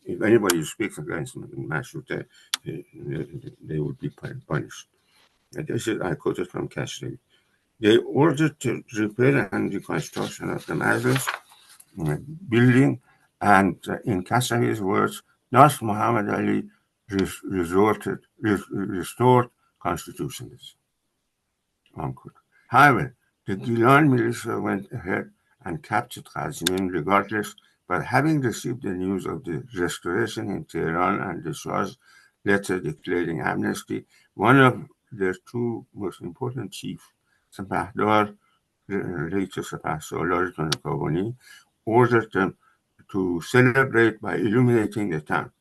if anybody speaks against Mashruti, they would be punished. This is, I quoted from Kashri. They ordered to repair and reconstruction of the Majlis building, and in Kassavi's words, thus Muhammad Ali restored constitutionalism. Unquote. However, the Gilan militia went ahead and captured Qazvin regardless, but having received the news of the restoration in Tehran and the Shah's letter declaring amnesty, one of their two most important chiefs, Sapahdar, later Sapahsolar Tonakawani, ordered them to celebrate by illuminating the town.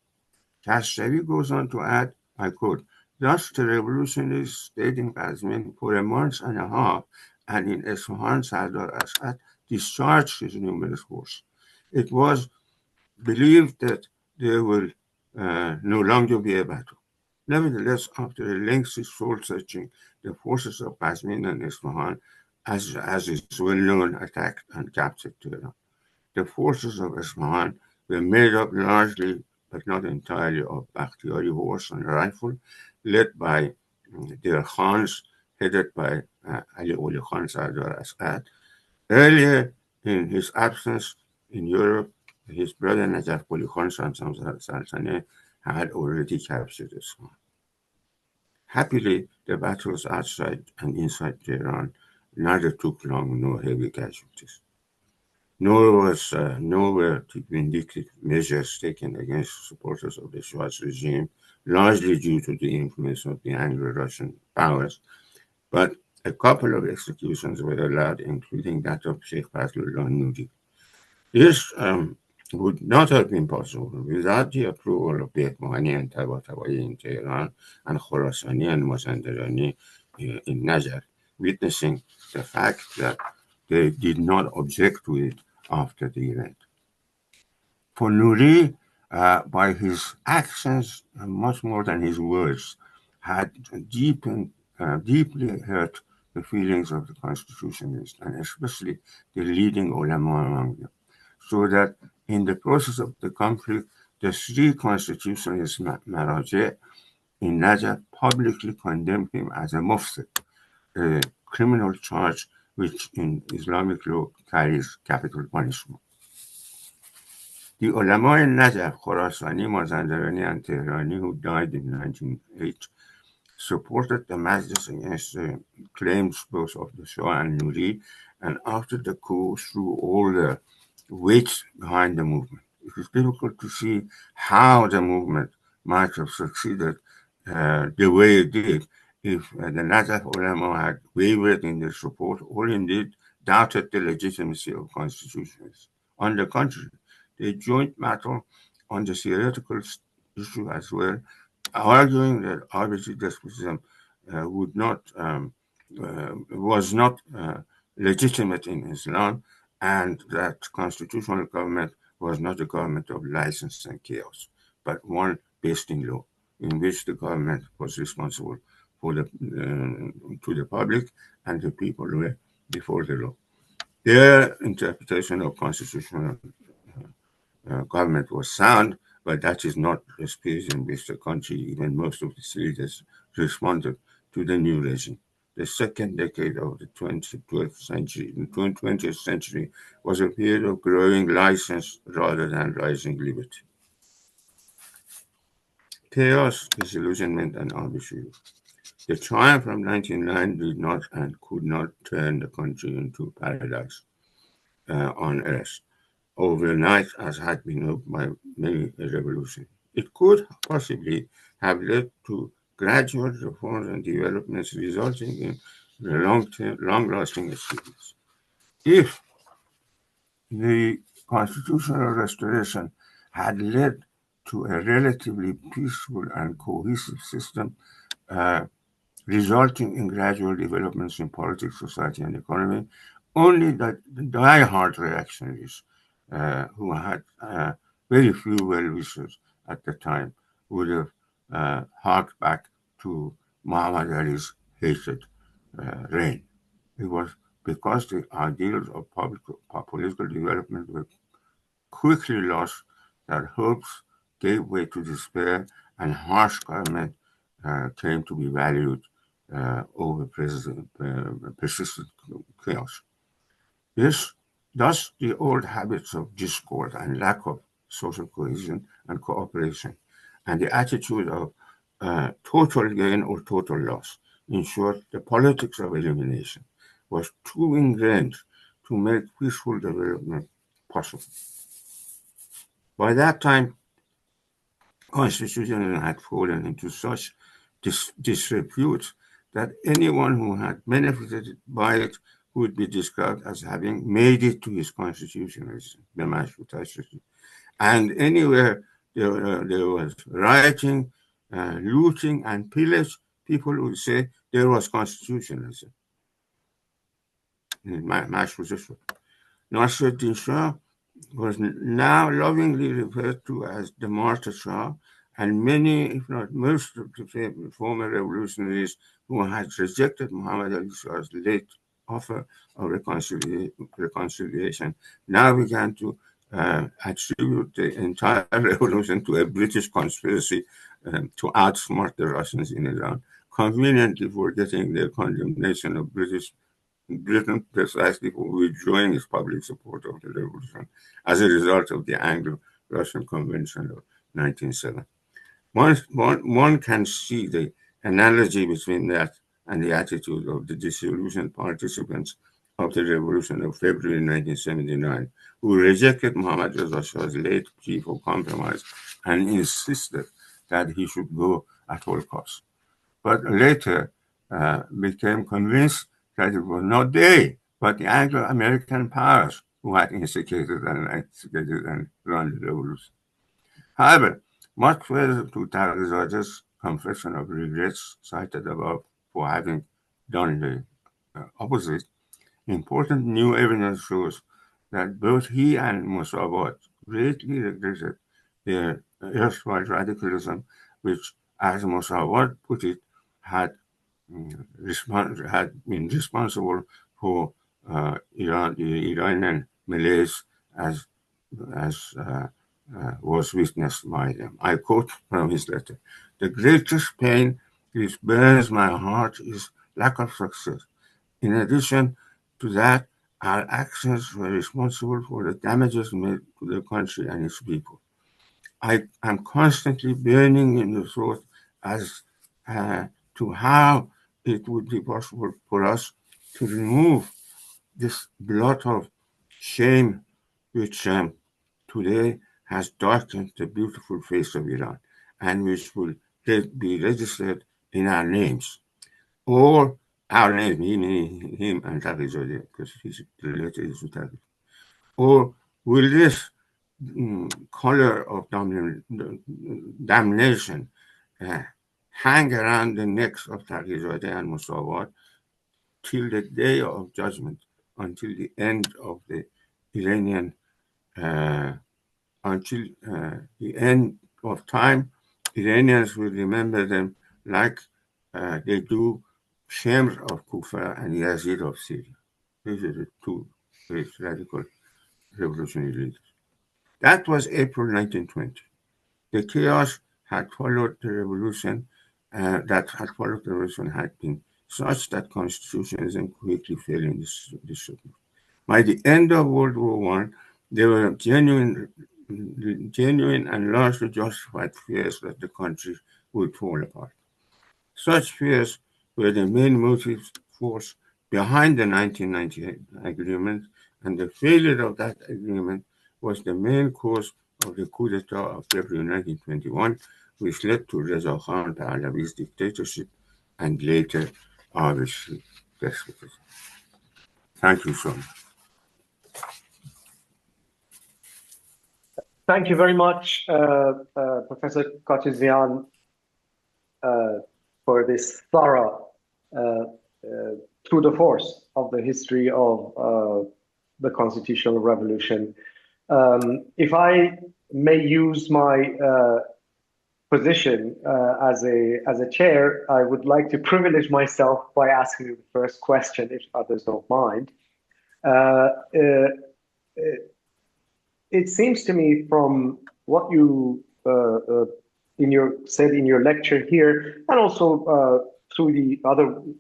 Kashtavi goes on to add, I quote, thus the revolutionaries stayed in Qazvin for a month and a half, and in Isfahan, Sardar Asad discharged his numerous force. It was believed that there will no longer be a battle. Nevertheless, after a lengthy soul-searching, the forces of Qazvin and Isfahan, as is well known, attacked and captured Tehran. The forces of Isfahan were made up largely, but not entirely, of Bakhtiari horse and rifle, led by their Khans, headed by Ali Uli Khan Sardar Asad. Earlier in his absence in Europe, his brother Najaf Quli Khan Sultaneh had already captured Isfahan. Happily, the battles outside and inside Tehran neither took long nor heavy casualties. Nor were vindictive measures taken against supporters of the Shah's regime, largely due to the influence of the Anglo-Russian powers, but a couple of executions were allowed, including that of Sheikh Fazlullah Nuri. This would not have been possible without the approval of Behbahani and Tabatabai in Tehran and Khorasani and Mazandarani in Najaf, witnessing the fact that they did not object to it after the event. For Nuri, by his actions, much more than his words, had deeply hurt the feelings of the constitutionalists, and especially the leading ulama among them, so that in the process of the conflict, the three constitutionalist Maraji in Najaf publicly condemned him as a mufsid, a criminal charge which in Islamic law carries capital punishment. The ulama in Najaf, Khorasani, Mazandarani, and Tehrani, who died in 1908, supported the Majlis against the claims both of the Shah and Nuri, and after the coup threw all the weight behind the movement. It is difficult to see how the movement might have succeeded the way it did if the Najaf ulama had wavered in their support or indeed doubted the legitimacy of constitutionalism. On the contrary, they joined battle on the theoretical issue as well, arguing that arbitrary despotism was not legitimate in Islam, and that constitutional government was not a government of license and chaos, but one based in law, in which the government was responsible for to the public, and the people were before the law. Their interpretation of constitutional government was sound, but that is not the spirit in which the country, even most of its leaders, responded to the new regime. The second decade of the 20th century was a period of growing license rather than rising liberty. Chaos, disillusionment, and arbitrary. The triumph from 1909 did not and could not turn the country into paradise on earth overnight, as had been hoped by many revolutions. It could possibly have led to gradual reforms and developments resulting in long-lasting achievements. If the constitutional restoration had led to a relatively peaceful and cohesive system, resulting in gradual developments in politics, society, and economy, only the die-hard reactionaries who had very few well-wishers at the time would have harked back to Muhammad Ali's hated reign. It was because the ideals of political development were quickly lost that hopes gave way to despair and harsh government came to be valued over persistent chaos. Thus, the old habits of discord and lack of social cohesion and cooperation, and the attitude of total gain or total loss, in short, the politics of elimination, was too ingrained to make peaceful development possible. By that time, Constitution had fallen into such disrepute that anyone who had benefited by it would be described as having made it to his constitutionalism, the Mashruta. And anywhere there was rioting, looting, and pillage, people would say there was constitutionalism. Mashruta. Nasruddin Shah was now lovingly referred to as the Martyr Shah, and many, if not most, of the former revolutionaries who had rejected Muhammad Ali Shah's late offer of reconciliation now began to attribute the entire revolution to a British conspiracy to outsmart the Russians in Iran, conveniently forgetting their condemnation of Britain precisely for withdrawing its public support of the revolution as a result of the Anglo-Russian Convention of 1907. One can see the analogy between that and the attitude of the disillusioned participants of the revolution of February 1979, who rejected Muhammad Reza Shah's late plea for compromise and insisted that he should go at all costs. But later became convinced that it was not they, but the Anglo-American powers who had instigated and run the revolution. However, much further to Taghizade's confession of regrets cited above for having done the opposite, important new evidence shows that both he and Musawat greatly regretted their erstwhile radicalism, which, as Musawat put it, had been responsible for the Iranian malaise as was witnessed by them. I quote from his letter: "The greatest pain which burns my heart is lack of success. In addition to that, our actions were responsible for the damages made to the country and its people. I am constantly burning in the thought as to how it would be possible for us to remove this blot of shame which today has darkened the beautiful face of Iran and which will be registered in our names, or our name, meaning him and Tagizadeh, because he's related to Tagiz. Or will this color of damnation hang around the necks of Tagizadeh and Musawat till the day of judgment, until the end of the Iranian, until the end of time, Iranians will remember them like they do Shemr of Kufa and Yazid of Syria. These are the two great radical revolutionary leaders. That was April 1920. The chaos had followed the revolution, had been such that constitutionalism quickly fell in disrepute. By the end of World War One, there were genuine and largely justified fears that the country would fall apart. Such fears were the main motive force behind the 1998 agreement, and the failure of that agreement was the main cause of the coup d'etat of February 1921, which led to Reza Khan Pahlavi's dictatorship and later, obviously, despotism. Thank you so much. Thank you very much, Professor Katouzian, for this thorough through the force of the history of the constitutional revolution. If I may use my position as a chair, I would like to privilege myself by asking you the first question, if others don't mind. It seems to me from what you said in your lecture here, and also through the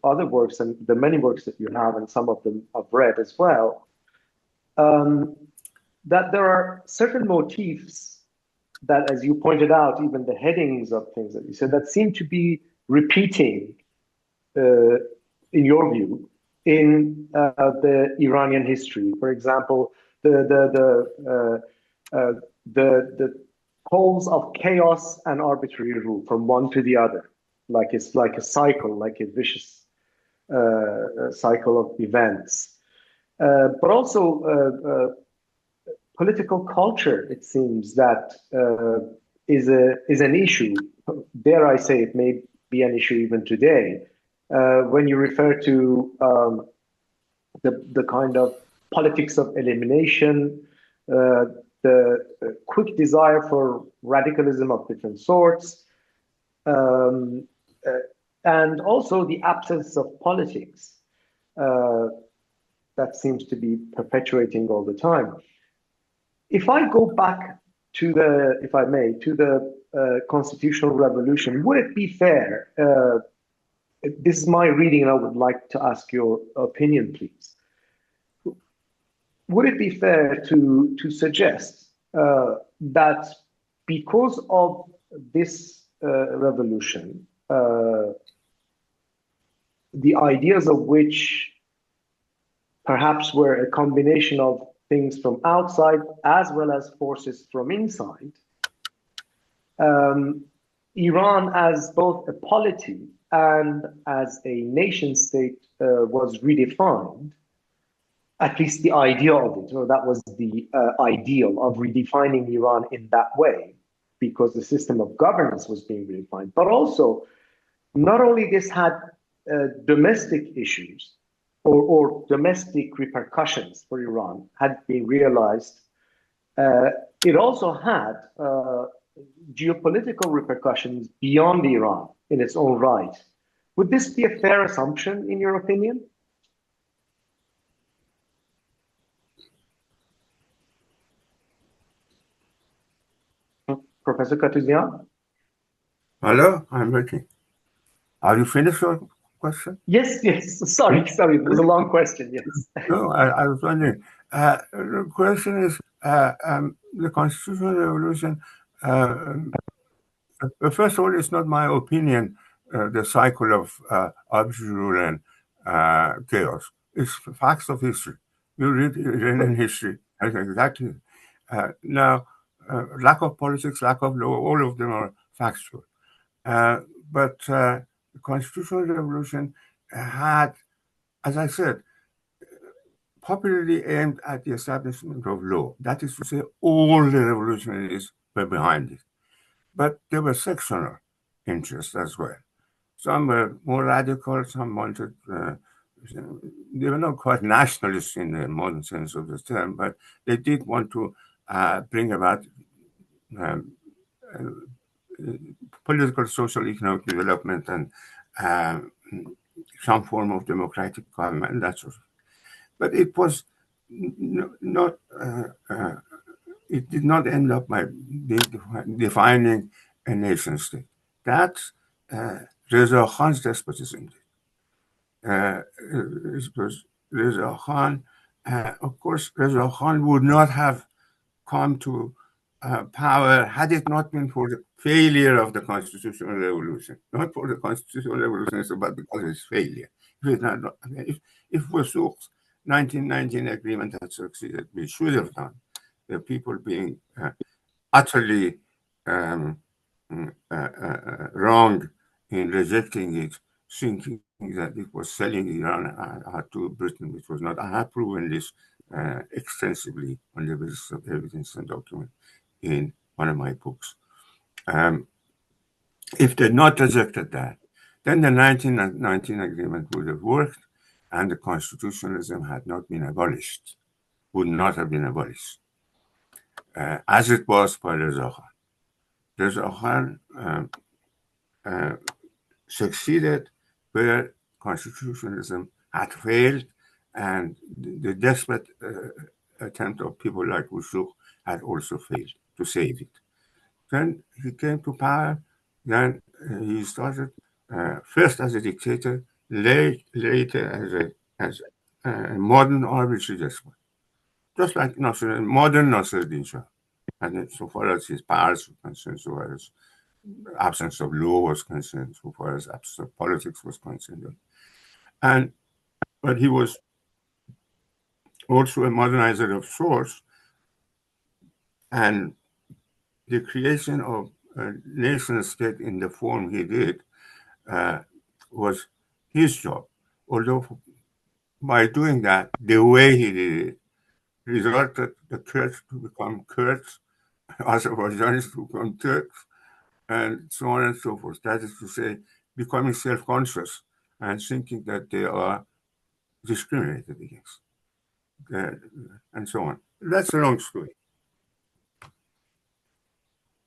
other works and the many works that you have, and some of them I've read as well, that there are certain motifs that, as you pointed out, even the headings of things that you said, that seem to be repeating, in your view, in the Iranian history. For example, the poles of chaos and arbitrary rule from one to the other, like it's like a cycle, like a vicious cycle of events. But also political culture, it seems, that is an issue. Dare I say, it may be an issue even today. When you refer to the kind of politics of elimination, the quick desire for radicalism of different sorts, and also the absence of politics that seems to be perpetuating all the time. If I go back to the, if I may, to the constitutional revolution, would it be fair? This is my reading, and I would like to ask your opinion, please. Would it be fair to suggest that because of this revolution, the ideas of which perhaps were a combination of things from outside as well as forces from inside, Iran as both a polity and as a nation state was redefined, at least the idea of it, or that was the ideal of redefining Iran in that way, because the system of governance was being redefined. But also, not only this had domestic issues or domestic repercussions for Iran had been realized, it also had geopolitical repercussions beyond Iran in its own right. Would this be a fair assumption, in your opinion? Professor Katouzian? Hello, I'm waiting. Are you finished your question? Yes. Sorry, it was a long question, yes. No, I was wondering. The question is, the constitutional revolution, first of all, it's not my opinion, the cycle of arbitrary rule and chaos. It's facts of history. You read Iranian history, that's exactly. Now, lack of politics, lack of law, all of them are factual. But the constitutional revolution had, as I said, popularly aimed at the establishment of law. That is to say, all the revolutionaries were behind it. But there were sectional interests as well. Some were more radical, some wanted, they were not quite nationalists in the modern sense of the term, but they did want to bring about political, social, economic development, and some form of democratic government, that sort of. But it was not. It did not end up by defining a nation state. That's Reza Khan's despotism. Because Reza Khan, of course, Reza Khan would not have come to power had it not been for the failure of the constitutional revolution. Not for the constitutional revolution, but because of its failure. If Wasouq's 1919 agreement had succeeded, we should have done. The people being utterly wrong in rejecting it, thinking that it was selling Iran to Britain, which was not. I have proven this extensively on the basis of evidence and document in one of my books. If they had not rejected that, then the 1919 agreement would have worked, and the constitutionalism had not been abolished, would not have been abolished, as it was by Reza Khan. Reza Khan succeeded where constitutionalism had failed, and the desperate attempt of people like Wasouq had also failed to save it. Then he came to power. Then he started first as a dictator, later as a modern arbitrary despot, just like modern Nasruddin Shah. And so far as his powers were concerned, so far as absence of law was concerned, so far as absence of politics was concerned. But he was also a modernizer of sorts, and the creation of a nation state in the form he did was his job. Although by doing that, the way he did it, resulted the Kurds to become Kurds, Azerbaijanis to become Turks, and so on and so forth. That is to say, becoming self-conscious and thinking that they are discriminated against, and so on. That's a long story.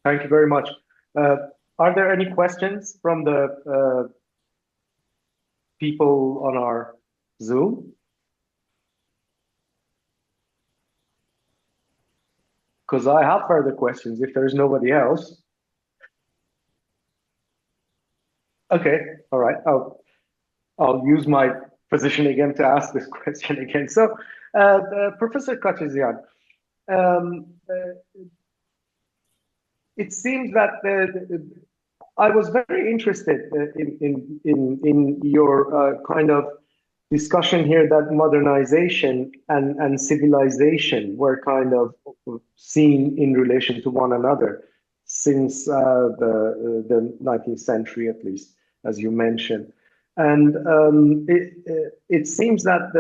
Thank you very much. Are there any questions from the people on our Zoom? Because I have further questions if there's nobody else. Okay, all right. I'll use my position again to ask this question again. So, Professor Katouzian, it seems that I was very interested in your kind of discussion here that modernization and civilization were kind of seen in relation to one another since the 19th century, at least, as you mentioned. And it seems that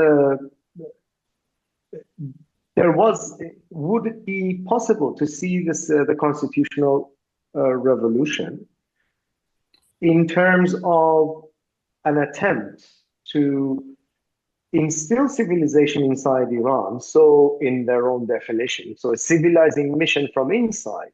would it be possible to see this the constitutional revolution in terms of an attempt to instill civilization inside Iran, so in their own definition, so a civilizing mission from inside,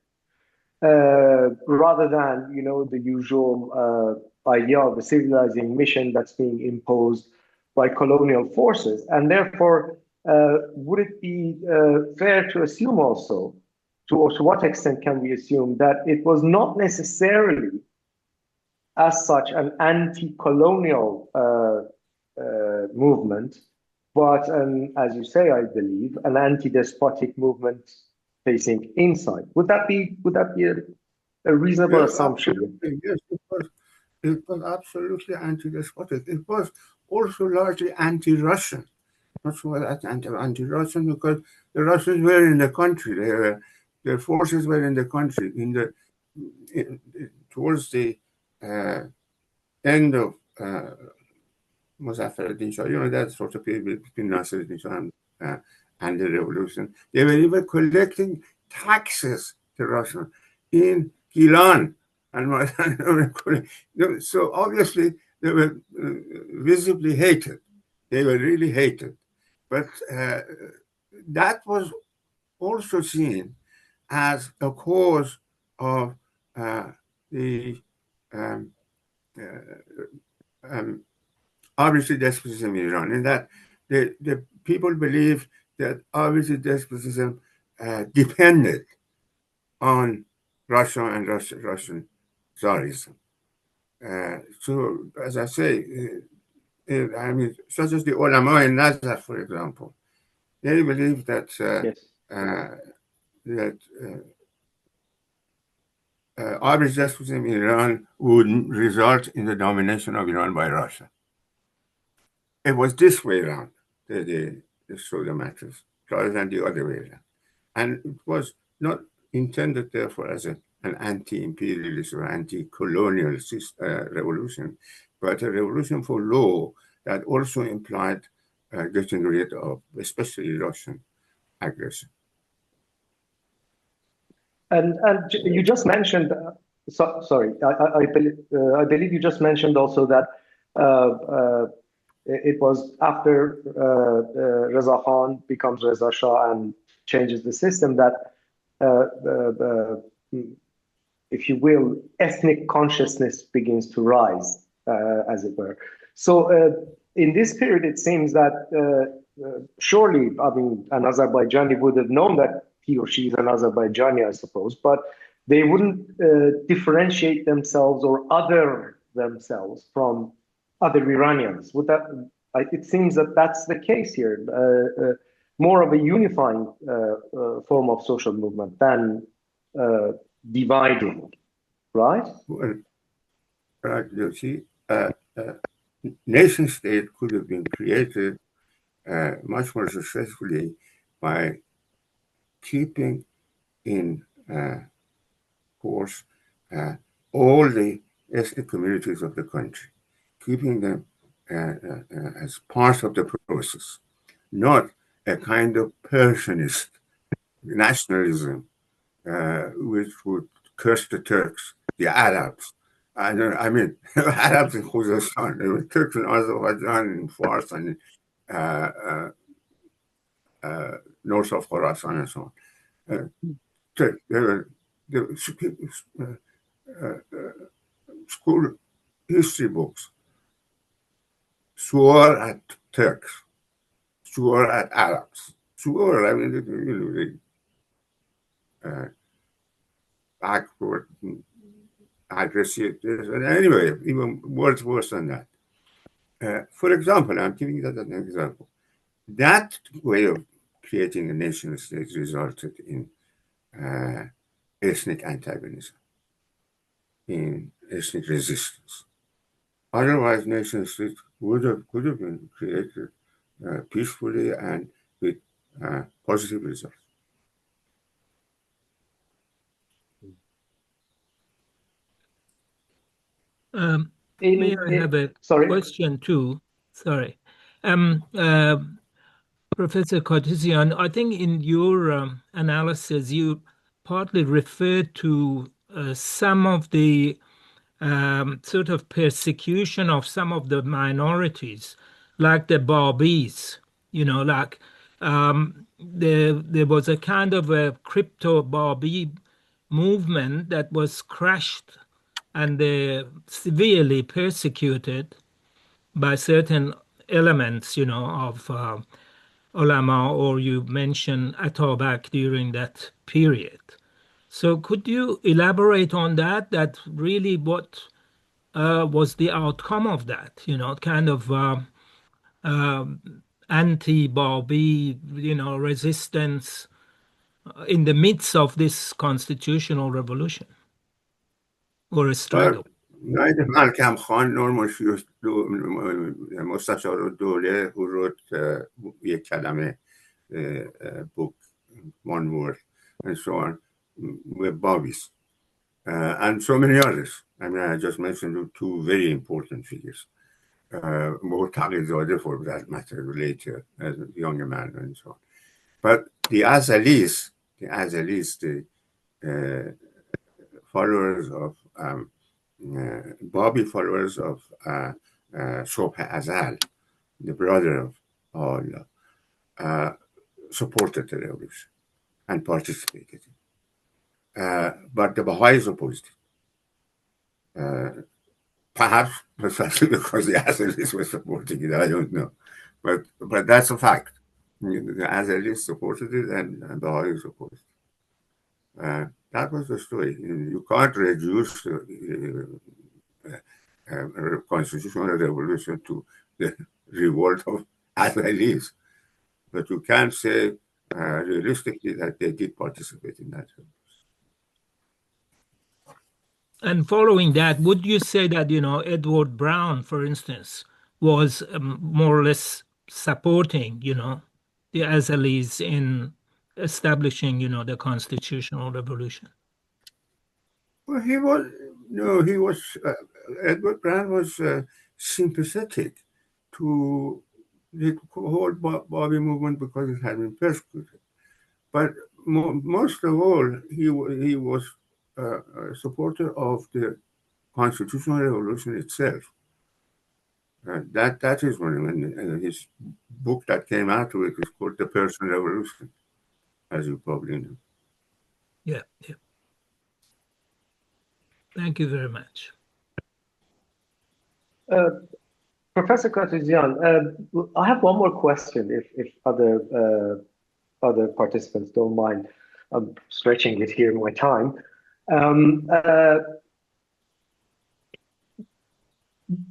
rather than the usual idea of a civilizing mission that's being imposed by colonial forces, and therefore would it be fair to assume also, to what extent can we assume that it was not necessarily as such an anti-colonial movement, but as you say, I believe, an anti-despotic movement facing inside? Would that be a reasonable assumption? Yes, it was absolutely anti-despotic. It was also largely anti-Russian. Not so much anti-Russian because the Russians were in the country. Their forces were in the country. Towards the end of Muzaffaruddin Shah, that sort of period between Nasruddin Shah and the revolution, they were even collecting taxes to Russia in Gilan. And so obviously they were visibly hated. They were really hated. But that was also seen as a cause of the arbitrary despotism in Iran, in that the people believe that arbitrary despotism depended on Russia and Russian Tsarism. So, as I say, I mean, such as the ulama in Nazar, for example, they believe that arbitrary despotism in Iran would result in the domination of Iran by Russia. It was this way around, the solar matters, rather than the other way around. And it was not intended, therefore, as an anti-imperialist or anti-colonial revolution, but a revolution for law that also implied getting rid of, especially Russian aggression. And you just mentioned, sorry, I believe you just mentioned also that it was after Reza Khan becomes Reza Shah and changes the system that, if you will, ethnic consciousness begins to rise, as it were. So in this period, it seems that surely, I mean, an Azerbaijani would have known that he or she is an Azerbaijani, I suppose, but they wouldn't differentiate themselves or other themselves from other Iranians. Would that? It seems that that's the case here. More of a unifying form of social movement than dividing, right? Well, right. You see, nation state could have been created much more successfully by keeping in force all the ethnic communities of the country, keeping them as part of the process, not a kind of Persianist nationalism which would curse the Turks, the Arabs. I mean, Arabs in Khuzestan, there were Turks in Azerbaijan, in Fars, and north of Khorasan and so on. The school history books swore at Turks, swore at Arabs, swore, I mean, backward, aggressive, and anyway, even worse than that. For example, I'm giving that as an example. That way of creating a nation state resulted in ethnic antagonism, in ethnic resistance. Otherwise, nation states could have been created peacefully and with positive results. May I have a question too? Sorry. Professor Katouzian, I think in your analysis, you partly referred to some of the sort of persecution of some of the minorities, like the Babis, like there was a kind of a crypto Babi movement that was crushed and severely persecuted by certain elements, of ulama, or you mentioned Atabak during that period. So could you elaborate on that? That really what was the outcome of that? Kind of anti-Babi, resistance in the midst of this constitutional revolution or a struggle. Naid Malcolm Khan, مستشار الدوله, who wrote یک کلمه book, one word, and so on, with Babis, and so many others. I mean, I just mentioned two very important figures. Muhtaqizadeh, for that matter, later as a younger man, and so on. But the Azalis, the followers of Babi followers of Subh Azal, the brother of Allah, supported the revolution and participated. But the Baha'is opposed it. Perhaps precisely because the Azalis were supporting it, I don't know. But that's a fact. The Azalis supported it and the Baha'is supported it. That was the story. You can't reduce constitutional revolution to the revolt of Azalis, but you can say realistically that they did participate in that. And following that, would you say that, Edward Brown, for instance, was more or less supporting, the Azalis in establishing, the constitutional revolution? Well, he was, Edward Brown was sympathetic to the whole Bobby movement because it had been persecuted. But most of all, he was a supporter of the constitutional revolution itself. That is when his book that came out of it is called The Persian Revolution, as you probably know. Yeah. Thank you very much. Professor Katouzian, I have one more question if other participants don't mind. I'm stretching it here in my time.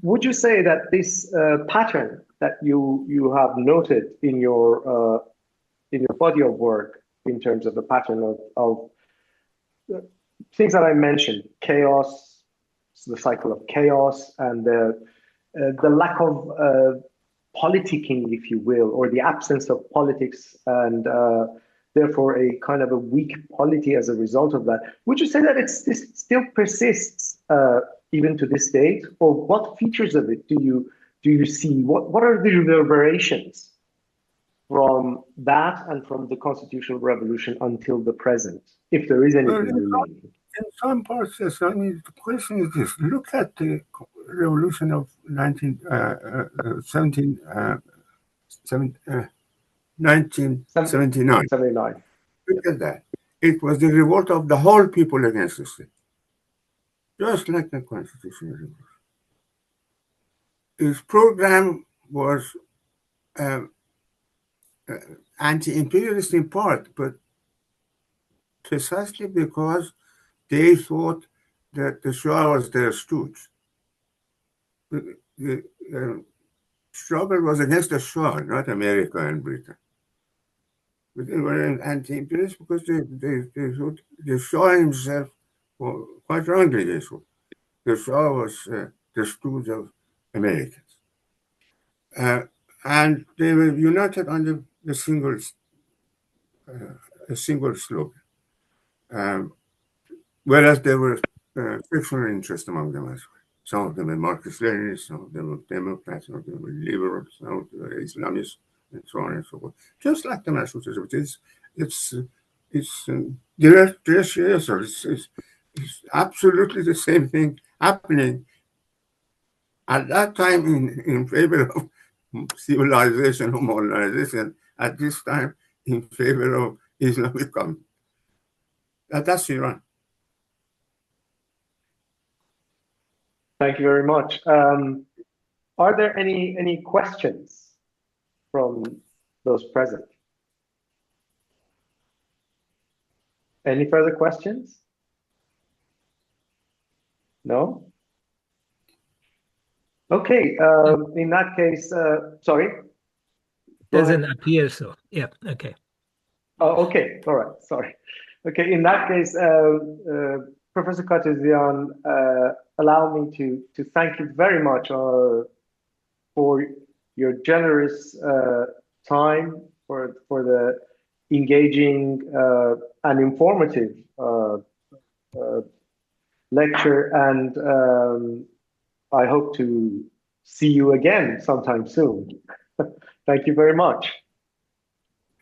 Would you say that this pattern that you have noted in your body of work in terms of the pattern of things that I mentioned, chaos, the cycle of chaos, and the lack of politicking, if you will, or the absence of politics, and therefore a kind of a weak polity as a result of that. Would you say that this still persists even to this date, or what features of it do you see? What are the reverberations from that and from the constitutional revolution until the present, if there is anything remaining? In some parts, yes. I mean, the question is this: look at the revolution of 1979. Look at that. It was the revolt of the whole people against the state, just like the constitutional revolution. His program was anti-imperialist in part, but precisely because they thought that the Shah was their stooge. The struggle was against the Shah, not America and Britain. But they were anti-imperialist because they thought the Shah himself, well, quite wrongly they thought, the Shah was the stooge of Americans. And they were united under a single slogan. Whereas there were fictional interests among them as well. Some of them were Marxist-Leninists, some of them were Democrats, some of them were liberals, some of them were Islamists, and so on and so forth. Just like the Massachusetts, it's direct rehearsal. It's absolutely the same thing happening at that time in favor of civilization or modernization, at this time in favor of Islamic communism. That's Iran. Thank you very much. Are there any questions from those present? Any further questions? No? Okay. In that case, sorry. Doesn't appear so. Yeah. Okay. Oh, okay. All right. Sorry. Okay. In that case, Professor Katouzian, allow me to thank you very much for your generous time, for the engaging and informative lecture, and I hope to see you again sometime soon. Thank you very much.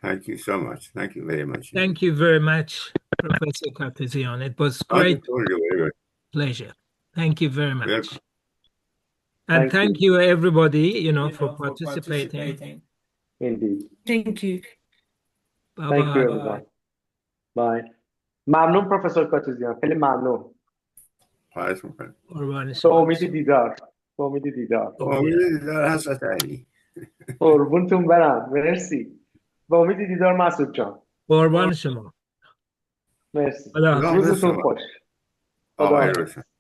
Thank you so much. Thank you very much. Thank you very much, Professor Katouzian. It was great pleasure. Thank you very much. Welcome. And thank you everybody, for participating. Indeed. Thank you. Bye-bye. Thank you, everyone. Bye. ممنون پروفسور کاتوزیان. خیلی ممنون. خواهش میکنم. قربان به شما. امید دیدار. به امید دیدار. امید دیدار حضرت علی. قربونتون برم. مرسی. به امید دیدار مسعود جان. قربان شما. مرسی. خدا خدا حافظ روزتون شما خوش. آقای خدا روشن.